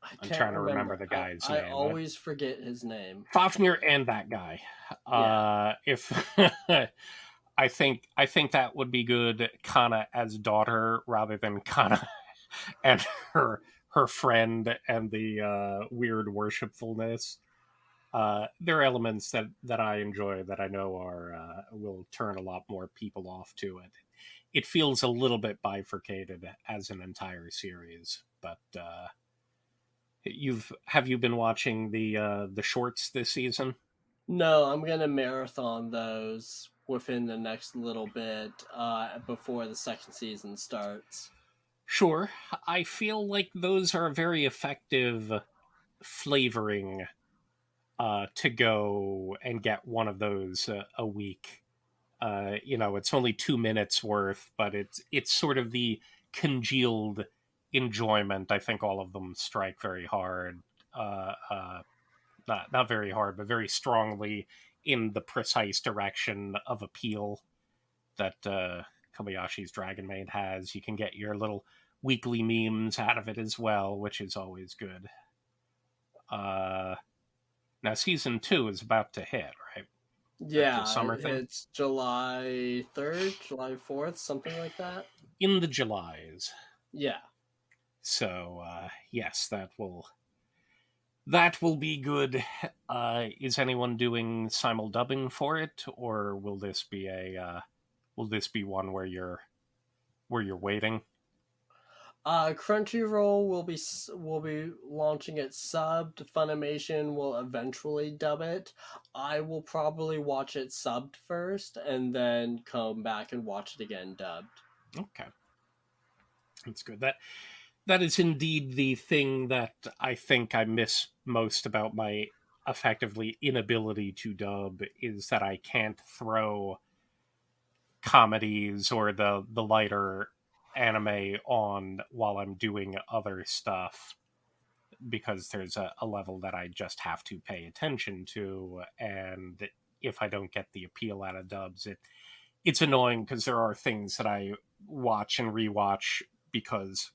I I'm can't trying to remember remember. the I guy's I name. always forget his name. Fafnir and that guy. Yeah. If I think that would be good, Kana as daughter rather than Kana and her friend and the weird worshipfulness. There are elements that I enjoy that I know are will turn a lot more people off to it. It feels a little bit bifurcated as an entire series, but you been watching the shorts this season? No, I'm gonna marathon those within the next little bit before the second season starts. Sure, I feel like those are very effective flavoring to go and get one of those a week. It's only 2 minutes worth, but it's sort of the congealed enjoyment. I think all of them strike very hard, not very hard, but very strongly in the precise direction of appeal that Kobayashi's Dragon Maid has. You can get your little weekly memes out of it as well, which is always good. Uh, Now season 2 is about to hit, right? That's the Yeah, summer thing it's July 3rd, July 4th, something like that. in the Julys. Yeah. So yes, that will be good. Is anyone doing simuldubbing for it, or will this be one where you're waiting? Crunchyroll will be launching it subbed. Funimation will eventually dub it. I will probably watch it subbed first and then come back and watch it again dubbed. Okay, that's good. That is indeed the thing that I think I miss most about my effectively inability to dub is that I can't throw comedies or the lighter anime on while I'm doing other stuff because there's a level that I just have to pay attention to, and if I don't get the appeal out of dubs, it's annoying because there are things that I watch and rewatch because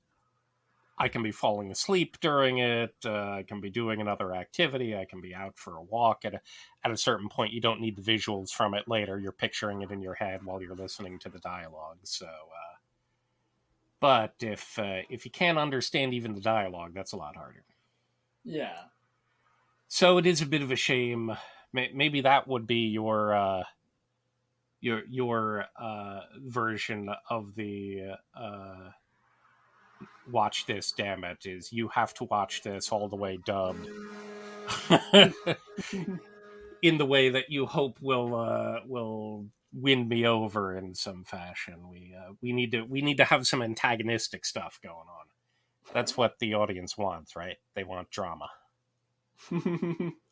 I can be falling asleep during it. I can be doing another activity. I can be out for a walk. At a certain point, you don't need the visuals from it later. You're picturing it in your head while you're listening to the dialogue. So, but if you can't understand even the dialogue, that's a lot harder. Yeah. So it is a bit of a shame. Maybe that would be your version of the watch this. Damn it! Is you have to watch this all the way dubbed in the way that you hope will win me over in some fashion. We need to have some antagonistic stuff going on. That's what the audience wants, right? They want drama.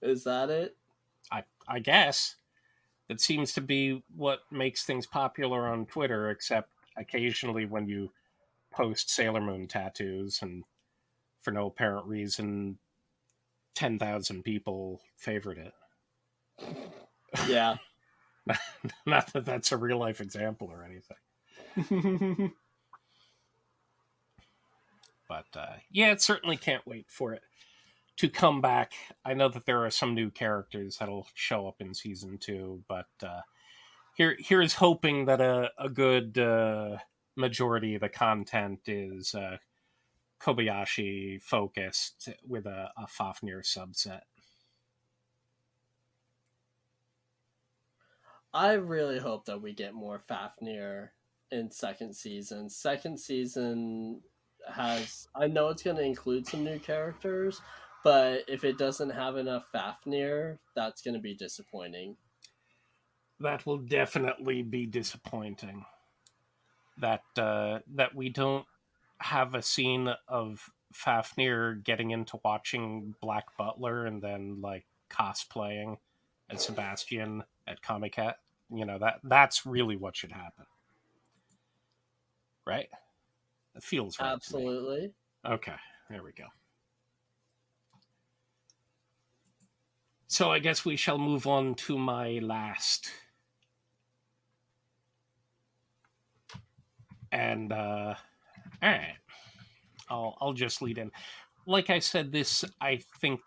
Is that it? I guess that seems to be what makes things popular on Twitter. Except occasionally when you post Sailor Moon tattoos and for no apparent reason, 10,000 people favored it. Yeah. Not that that's a real life example or anything. But yeah, it certainly can't wait for it to come back. I know that there are some new characters that'll show up in season 2, but here's hoping that a good majority of the content is Kobayashi focused with a Fafnir subset. I really hope that we get more Fafnir in second season. Second season has, I know it's going to include some new characters, but if it doesn't have enough Fafnir, that's going to be disappointing. That will definitely be disappointing. That we don't have a scene of Fafnir getting into watching Black Butler and then like cosplaying as Sebastian at Comic Cat. That's really what should happen, right? It feels right to me. Absolutely. Okay, there we go. So I guess we shall move on to my last. And all right, I'll just lead in. Like I said, this I think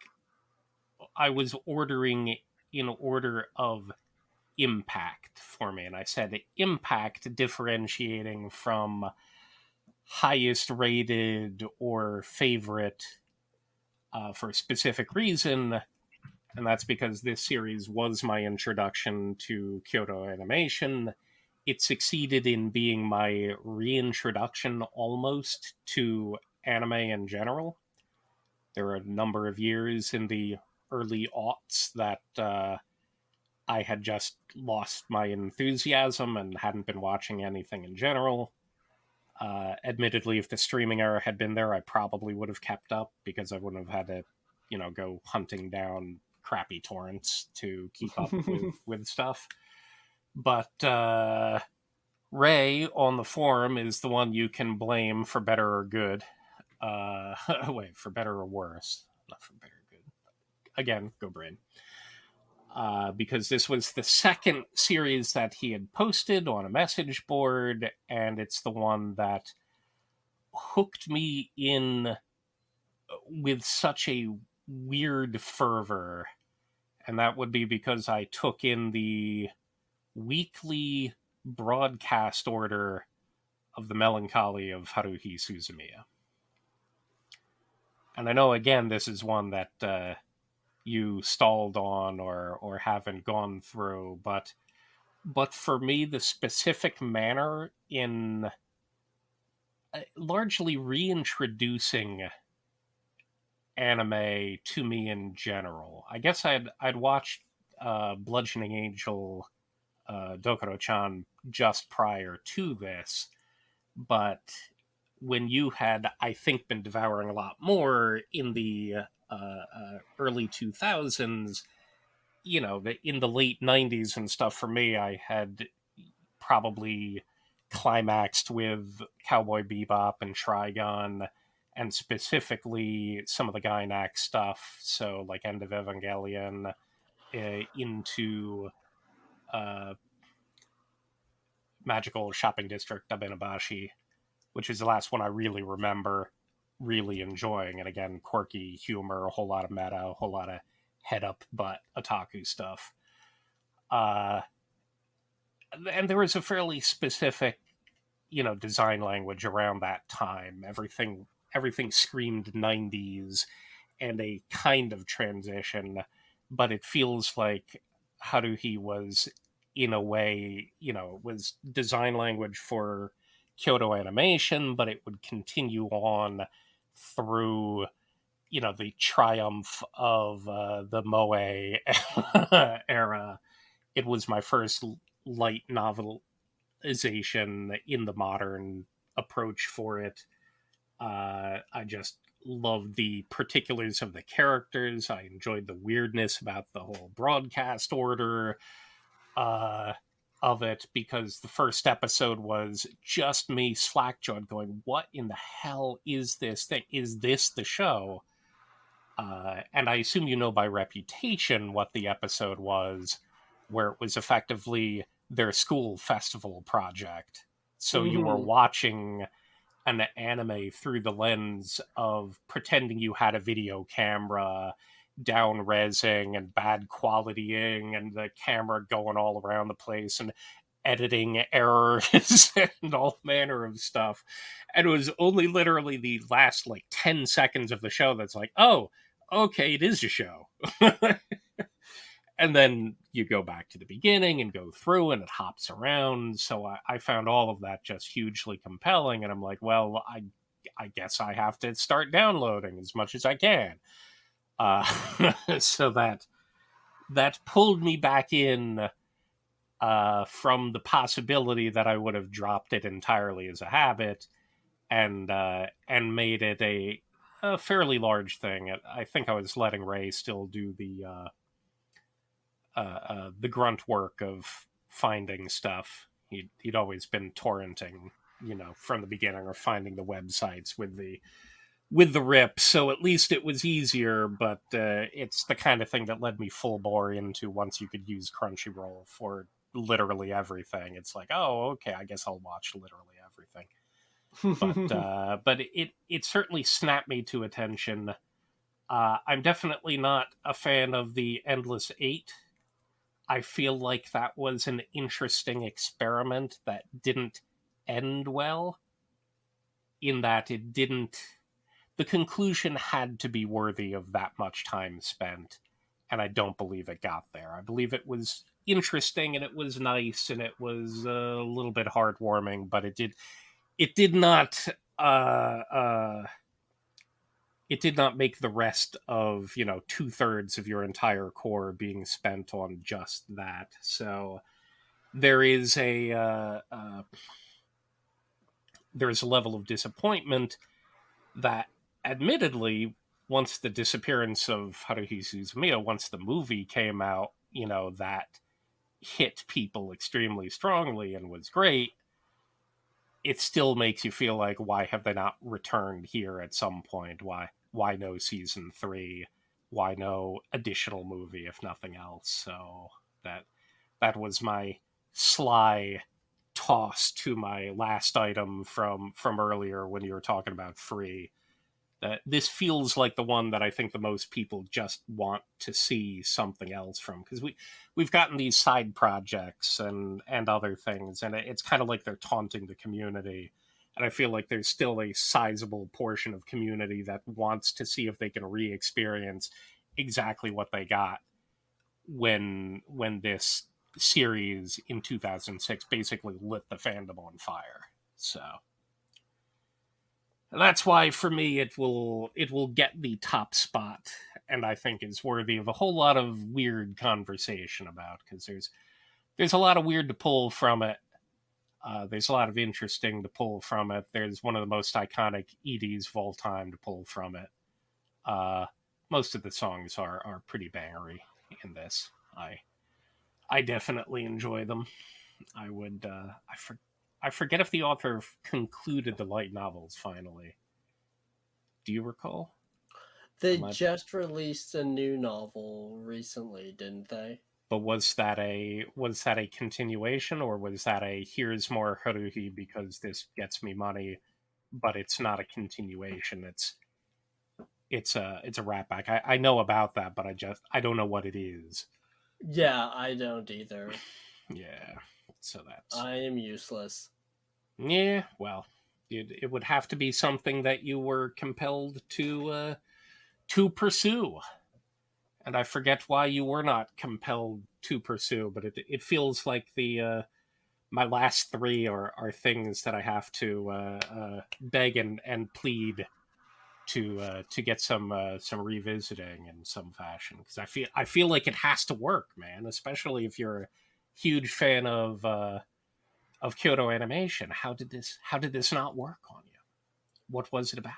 I was ordering in order of impact for me, and I said impact differentiating from highest rated or favorite for a specific reason, and that's because this series was my introduction to Kyoto Animation. It succeeded in being my reintroduction almost to anime in general. There were a number of years in the early aughts that I had just lost my enthusiasm and hadn't been watching anything in general. Admittedly, if the streaming era had been there, I probably would have kept up because I wouldn't have had to, go hunting down crappy torrents to keep up with stuff. But Ray on the forum is the one you can blame for better or good. Wait, for better or worse, not for better or good. Again, go brain. Because this was the second series that he had posted on a message board, and it's the one that hooked me in with such a weird fervor. And that would be because I took in the weekly broadcast order of the melancholy of Haruhi Suzumiya. And I know, again, this is one that you stalled on or haven't gone through, but for me, the specific manner in largely reintroducing anime to me in general. I guess I'd watched Bludgeoning Angel Dokoro-chan just prior to this, but when you had, I think, been devouring a lot more in the early 2000s, in the late 90s and stuff, for me, I had probably climaxed with Cowboy Bebop and Trigun, and specifically some of the Gynax stuff, so like End of Evangelion, into uh, Magical Shopping District Abenobashi, which is the last one I really remember really enjoying. And again, quirky humor, a whole lot of meta, a whole lot of head up butt otaku stuff. Uh, and there was a fairly specific, design language around that time. Everything screamed 90s and a kind of transition, but it feels like Haruhi was, in a way, was design language for Kyoto Animation, but it would continue on through, the triumph of the Moe era. It was my first light novelization in the modern approach for it. I just loved the particulars of the characters. I enjoyed the weirdness about the whole broadcast order of it, because the first episode was just me slack-jawed going, what in the hell is this thing? Is this the show? And I assume you know by reputation what the episode was, where it was effectively their school festival project. So you were Mm-hmm. watching an anime through the lens of pretending you had a video camera, down resing and bad qualitying, and the camera going all around the place, and editing errors and all manner of stuff. And it was only literally the last like 10 seconds of the show that's like, oh, okay, it is a show. and then you go back to the beginning and go through and it hops around. So I found all of that just hugely compelling, and I'm like, well, I guess I have to start downloading as much as I can. uh, so that pulled me back in, from the possibility that I would have dropped it entirely as a habit, and made it a fairly large thing. I think I was letting Ray still do the grunt work of finding stuff. He'd always been torrenting, from the beginning, or finding the websites with the rip. So at least it was easier. But it's the kind of thing that led me full bore into, once you could use Crunchyroll for literally everything. It's like, oh, okay, I guess I'll watch literally everything. But it certainly snapped me to attention. I'm definitely not a fan of the Endless Eight. I feel like that was an interesting experiment that didn't end well, in that it didn't. The conclusion had to be worthy of that much time spent, and I don't believe it got there. I believe it was interesting and it was nice and it was a little bit heartwarming, but it did not. It did not make the rest of, 2/3 of your entire core being spent on just that. So there is there's a level of disappointment that, admittedly, once the disappearance of Haruhi Suzumiya, once the movie came out, that hit people extremely strongly and was great. It still makes you feel like, why have they not returned here at some point? Why no season 3? Why no additional movie, if nothing else? So that was my sly toss to my last item from earlier, when you were talking about free. That this feels like the one that I think the most people just want to see something else from, because we've gotten these side projects and other things, and it's kind of like they're taunting the community. And I feel like there's still a sizable portion of community that wants to see if they can re-experience exactly what they got when this series in 2006 basically lit the fandom on fire. So that's why, for me, it will get the top spot, and I think is worthy of a whole lot of weird conversation about, because there's a lot of weird to pull from it. There's a lot of interesting to pull from it. There's one of the most iconic EDs of all time to pull from it. Uh, Most of the songs are pretty bangery in this. I definitely enjoy them. I would. I forget if the author concluded the light novels finally. Do you recall? They Am I? just released a new novel recently, didn't they? But was that a continuation, or was that a, here's more Haruhi because this gets me money, but it's not a continuation. It's a wrap back. I know about that, but I don't know what it is. Yeah, I don't either. Yeah. So that's, I am useless. yeah. Well, it would have to be something that you were compelled to pursue, and I forget why you were not compelled to pursue. But it feels like my last three are things that I have to beg and plead to get some revisiting in some fashion, because I feel like it has to work, man. Especially if you're a huge fan of Kyoto Animation. How did this not work on you? What was it about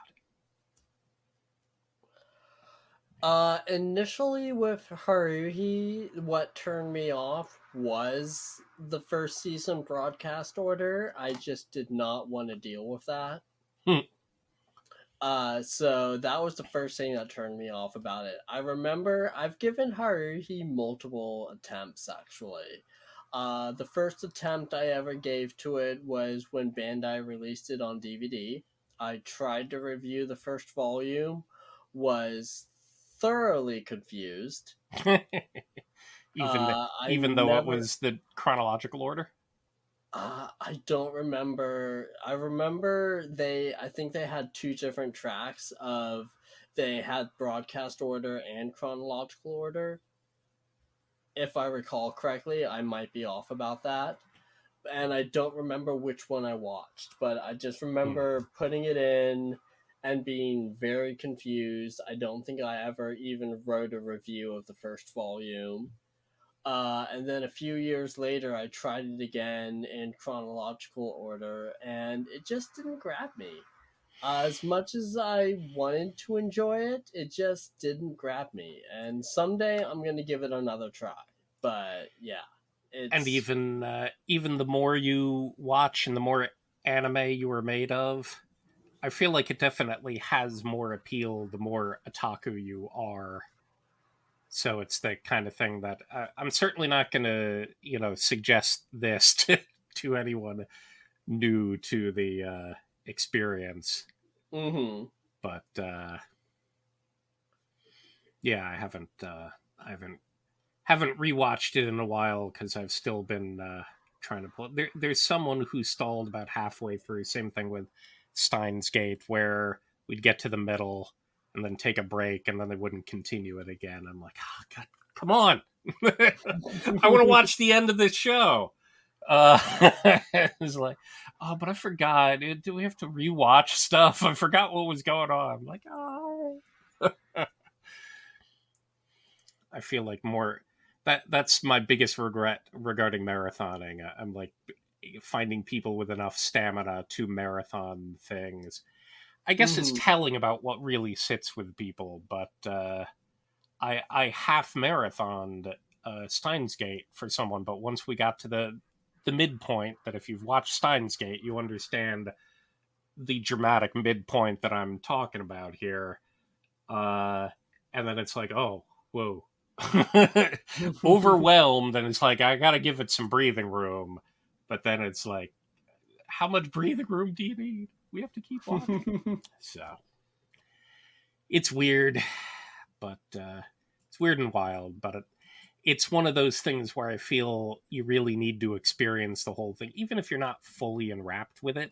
Initially with Haruhi, what turned me off was the first season broadcast order. I just did not want to deal with that. it? So that was the first thing that turned me off about it. I remember I've given Haruhi multiple attempts actually. The first attempt I ever gave to it was when Bandai released it on DVD. I tried to review the first volume, was thoroughly confused. even I even though it never was the chronological order. I don't remember. I remember I think they had two different tracks of, they had broadcast order and chronological order. if I recall correctly. I might be off about that, and I don't remember which one I watched, but I just Hmm. remember putting it in and being very confused. I don't think I ever even wrote a review of the first volume. And then a few years later, I tried it again in chronological order, and it just didn't grab me. As much as I wanted to enjoy it, it just didn't grab me. And someday I'm going to give it another try. But yeah, And it's. even the more you watch and the more anime you are made of, I feel like it definitely has more appeal the more otaku you are. So it's the kind of thing that I'm certainly not going to, suggest this to anyone new to the experience. Mm-hmm. But yeah, I haven't rewatched it in a while because I've still been trying to pull. There's someone who stalled about halfway through. Same thing with Steins Gate, where we'd get to the middle and then take a break, and then they wouldn't continue it again. I'm like, oh, God, come on! I want to watch the end of this show. It's like, oh, but I forgot. Do we have to rewatch stuff? I forgot what was going on. I'm like, oh. I feel like more that's my biggest regret regarding marathoning. I'm like finding people with enough stamina to marathon things. I guess it's Mm-hmm. telling about what really sits with people, but I half marathoned Steins Gate for someone, but once we got to the midpoint, that if you've watched Steins Gate, you understand the dramatic midpoint that I'm talking about here. Uh, and then it's like, oh, whoa, overwhelmed, and it's like I gotta give it some breathing room. But then it's like, how much breathing room do you need? We have to keep watching. So it's weird, but it's weird and wild. But it's one of those things where I feel you really need to experience the whole thing, even if you're not fully enwrapped with it.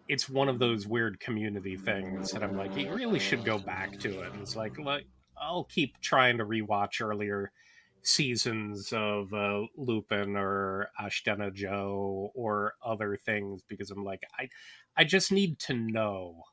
It's one of those weird community things that I'm like, you really should go back to it. And it's like I'll keep trying to rewatch earlier seasons of Lupin or Ashtena Joe or other things because I'm like, I just need to know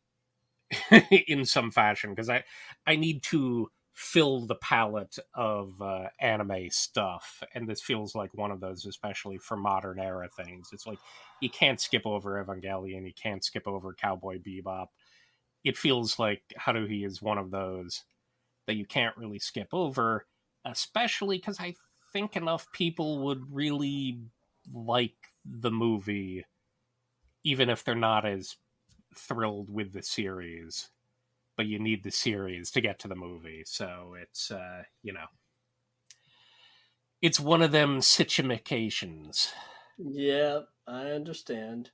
in some fashion because I need to fill the palette of anime stuff, and this feels like one of those, especially for modern era things. It's like you can't skip over Evangelion, you can't skip over Cowboy Bebop. It feels like Haruhi is one of those that you can't really skip over, especially because I think enough people would really like the movie, even if they're not as thrilled with the series, but you need the series to get to the movie. So it's it's one of them situations. Yeah, I understand.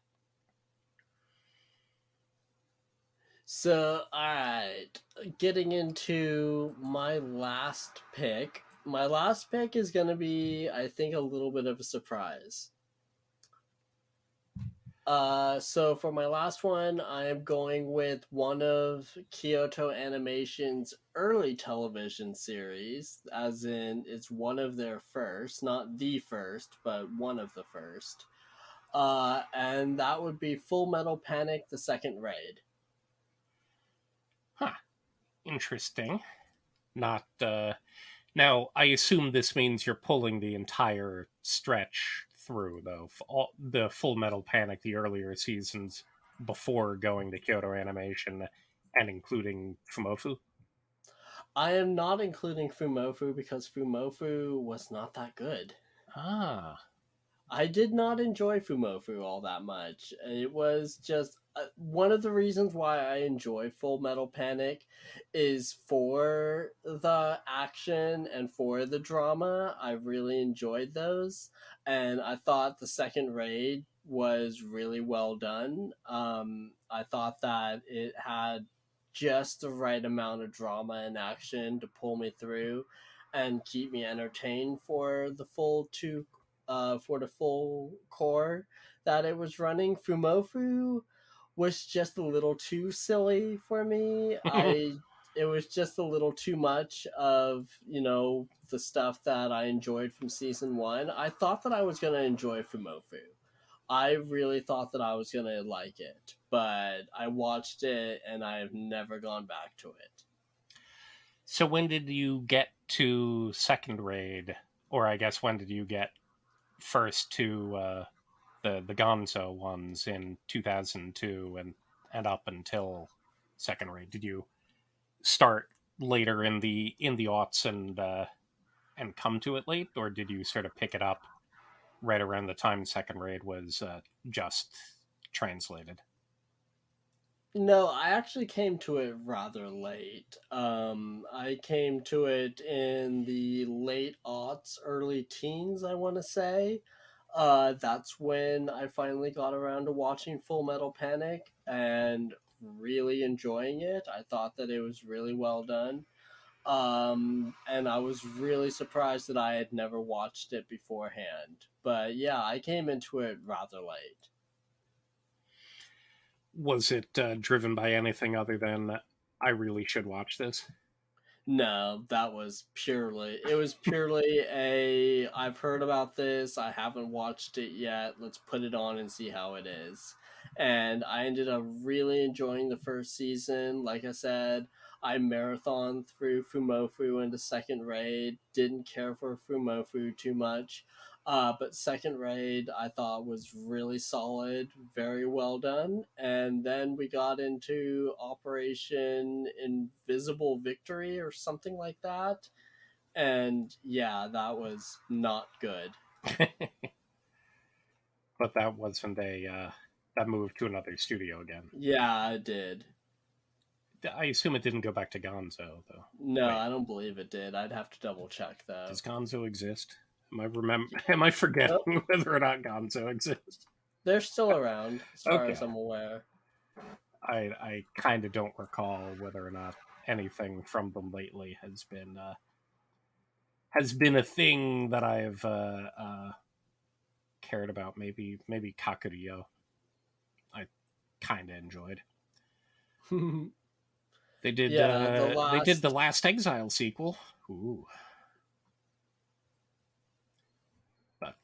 So, alright, getting into my last pick. My last pick is going to be, I think, a little bit of a surprise. So for my last one, I am going with one of Kyoto Animation's early television series, as in it's one of their first, not the first, but one of the first. And that would be Full Metal Panic: The Second Raid. Huh. Interesting. Not now. I assume this means you're pulling the entire stretch through, though. All, the Full Metal Panic, the earlier seasons before going to Kyoto Animation, and including Fumofu. I am not including Fumofu because Fumofu was not that good. Ah. I did not enjoy Fumofu all that much. It was just one of the reasons why I enjoy Full Metal Panic is for the action and for the drama. I really enjoyed those, and I thought the second raid was really well done. I thought that it had just the right amount of drama and action to pull me through and keep me entertained for the full core that it was running. Fumofu was just a little too silly for me. I it was just a little too much of, the stuff that I enjoyed from season one. I thought that I was going to enjoy Fumofu. I really thought that I was going to like it, but I watched it and I have never gone back to it. So when did you get to second raid, or I guess when did you get first to the Gonzo ones in 2002 and up until second raid? Did you start later in the aughts and come to it late, or did you sort of pick it up right around the time second raid was just translated? No, I actually came to it rather late. I came to it in the late aughts, early teens, I want to say. That's when I finally got around to watching Full Metal Panic and really enjoying it. I thought that it was really well done. And I was really surprised that I had never watched it beforehand. But yeah, I came into it rather late. Was it driven by anything other than I really should watch this? No, it was purely a I've heard about this, I haven't watched it yet, let's put it on and see how it is. And I ended up really enjoying the first season. Like I said, I marathon through Fumofu into second raid, didn't care for Fumofu too much. But second raid I thought was really solid, very well done. And then we got into Operation Invisible Victory or something like that. And yeah, that was not good. But that wasn't that moved to another studio again. Yeah, I did. I assume it didn't go back to Gonzo though. No, Wait, I don't believe it did. I'd have to double check though. does Gonzo exist? Am I Nope, forgetting whether or not Gonzo exists? they're still around as far as Okay, I'm aware. I kind of don't recall whether or not anything from them lately has been a thing that I've cared about. Maybe Kakuryou I kind of enjoyed. Yeah, the They did the last Last Exile sequel. Ooh, but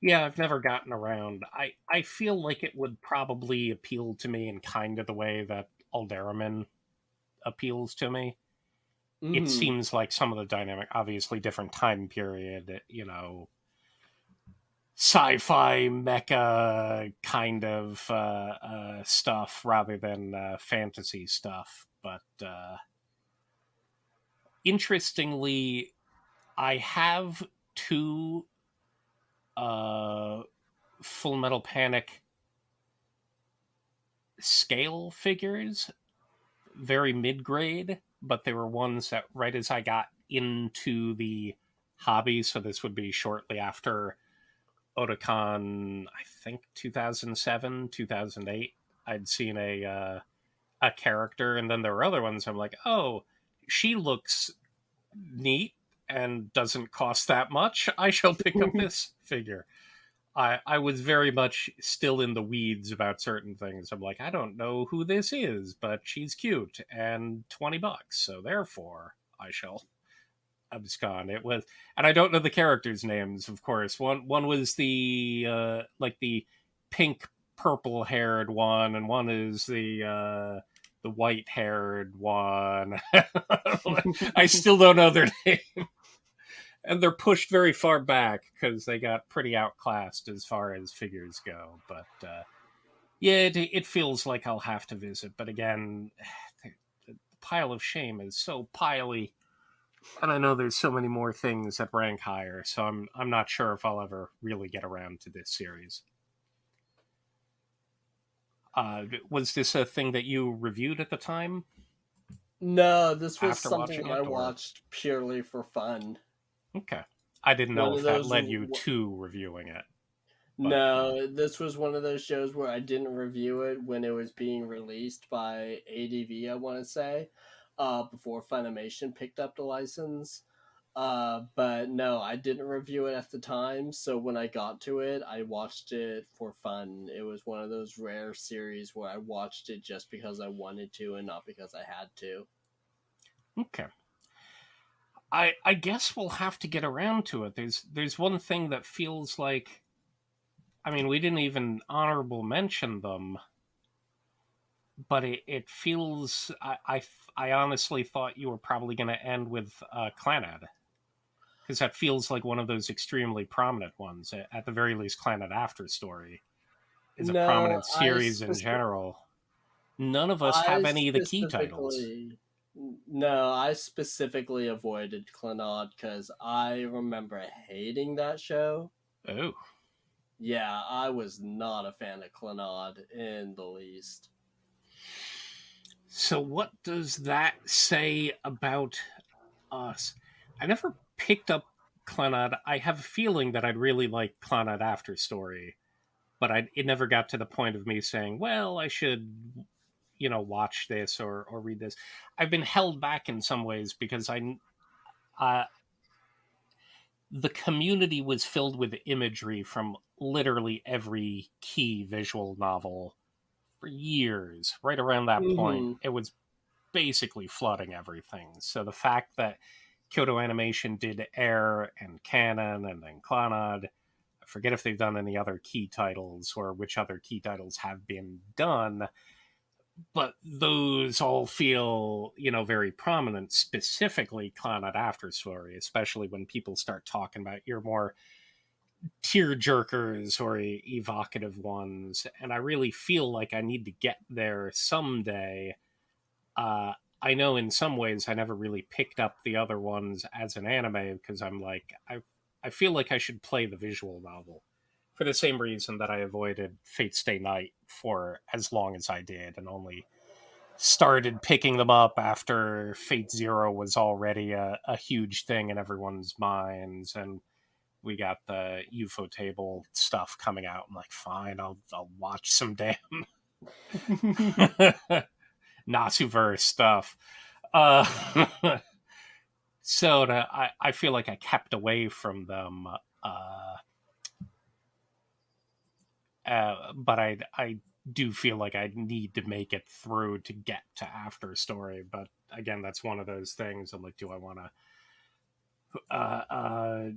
yeah, I've never gotten around. I feel like it would probably appeal to me in kind of the way that Alderamin appeals to me. It mhm. seems like some of the dynamic, obviously different time period, sci-fi mecha kind of stuff rather than fantasy stuff. But interestingly, I have two uh, Full Metal Panic scale figures, very mid grade, but they were ones that right as I got into the hobby, so this would be shortly after Otakon, I think 2007, 2008. I'd seen a character, and then there were other ones. I'm like, oh, she looks neat and doesn't cost that much. I shall pick up this figure. I was very much still in the weeds about certain things. I'm like, I don't know who this is, but she's cute and $20. So therefore, I shall abscond. It was, and I don't know the characters' names, of course. One was the like the pink purple haired one, and one is the white haired one. I still don't know their name, and they're pushed very far back because they got pretty outclassed as far as figures go. But yeah, it feels like I'll have to visit. But again, the pile of shame is so piley, and I know there's so many more things that rank higher. So I'm not sure if I'll ever really get around to this series. Was this a thing that you reviewed at the time No, this was after something watching I it, or watched purely for fun. okay? I didn't know One if of that those led you to reviewing it, but No, this was one of those shows where I didn't review it when it was being released by ADV, I want to say, before Funimation picked up the license. But no, I didn't review it at the time. So when I got to it, I watched it for fun. It was one of those rare series where I watched it just because I wanted to and not because I had to. Okay. I guess we'll have to get around to it. There's one thing that feels like, I mean, we didn't even honorable mention them, but it feels I honestly thought you were probably going to end with Clannad, because that feels like one of those extremely prominent ones. At the very least, Clannad After Story is a No, prominent series in general. None of us I have any of the key titles. specifically no, I specifically avoided Clannad because I remember hating that show. Oh, Yeah, I was not a fan of Clannad in the least. so what does that say about us? I never picked up Clannad. I have a feeling that I'd really like Clannad After Story, but it never got to the point of me saying, "Well, I should, watch this or read this." I've been held back in some ways because uh, the community was filled with imagery from literally every key visual novel for years. Right around that point, Hmm. it was basically flooding everything. So the fact that Kyoto Animation did Air and Canon and then Clannad, I forget if they've done any other key titles or which other key titles have been done, but those all feel, very prominent, specifically Clannad After Story, especially when people start talking about your more tear jerkers or evocative ones. And I really feel like I need to get there someday. uh, I know in some ways I never really picked up the other ones as an anime because I'm like, I feel like I should play the visual novel for the same reason that I avoided Fate Stay Night for as long as I did and only started picking them up after Fate Zero was already a huge thing in everyone's minds, and we got the UFO table stuff coming out. I'm like, fine, I'll watch some damn Nasuverse stuff. Uh, I feel like I kept away from them, uh, but I do feel like I need to make it through to get to After Story. But again, that's one of those things. I'm like, uh, uh,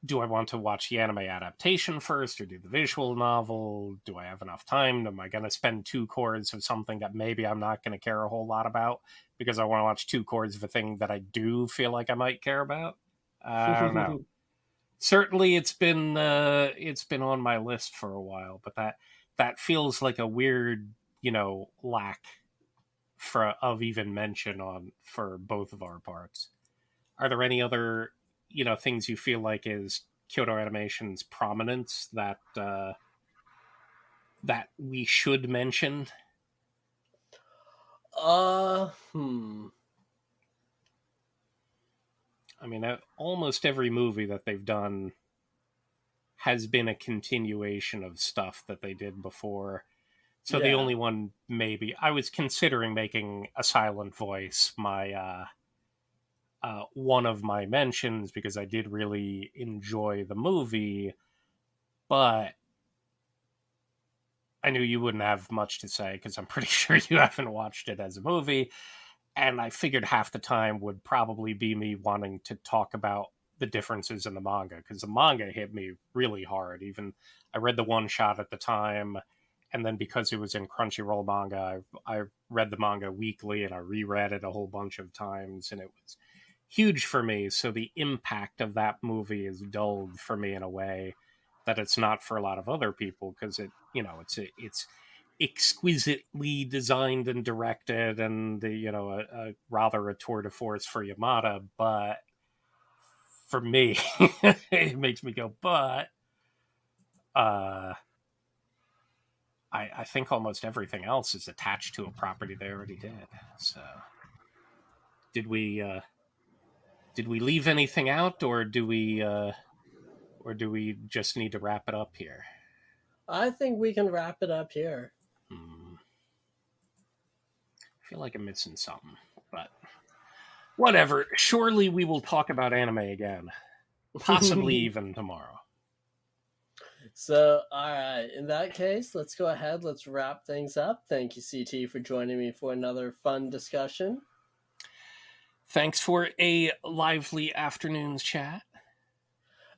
do I want to watch the anime adaptation first or do the visual novel? Do I have enough time? Am I going to spend 2 chords of something that maybe I'm not going to care a whole lot about because I want to watch 2 chords of a thing that I do feel like I might care about? I don't know. Certainly, it's been on my list for a while, but that feels like a weird, lack for of even mention on for both of our parts. Are there any other, things you feel like is Kyoto Animation's prominence that we should mention? Hmm. I mean, almost every movie that they've done has been a continuation of stuff that they did before. So the Yeah. only one, maybe I was considering making A Silent Voice my one of my mentions because I did really enjoy the movie, but I knew you wouldn't have much to say because I'm pretty sure you haven't watched it as a movie. And I figured half the time would probably be me wanting to talk about the differences in the manga because the manga hit me really hard. Even I read the one shot at the time, and then because it was in Crunchyroll manga, I read the manga weekly and I reread it a whole bunch of times, and it was huge for me. So the impact of that movie is dulled for me in a way that it's not for a lot of other people because it's exquisitely designed and directed and a rather a tour de force for Yamada, but for me it makes me go but uh I think almost everything else is attached to a property they already did. So did we leave anything out or do we just need to wrap it up here? I think we can wrap it up here. I feel like I'm missing something, but Whatever. Surely we will talk about anime again. Possibly even tomorrow. So, all right. In that case, let's go ahead. Let's wrap things up. Thank you, CT, for joining me for another fun discussion. Thanks for a lively afternoon's chat.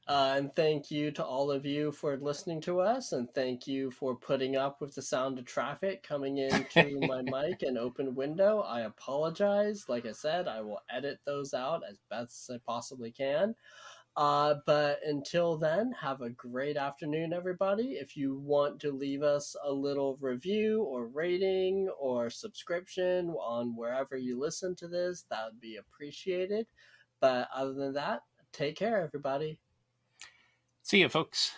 And thank you to all of you for listening to us. And thank you for putting up with the sound of traffic coming into my mic and open window. I apologize. Like I said, I will edit those out as best as I possibly can. But until then, have a great afternoon, everybody. If you want to leave us a little review or rating or subscription on wherever you listen to this, that would be appreciated. But other than that, take care, everybody. See you, folks.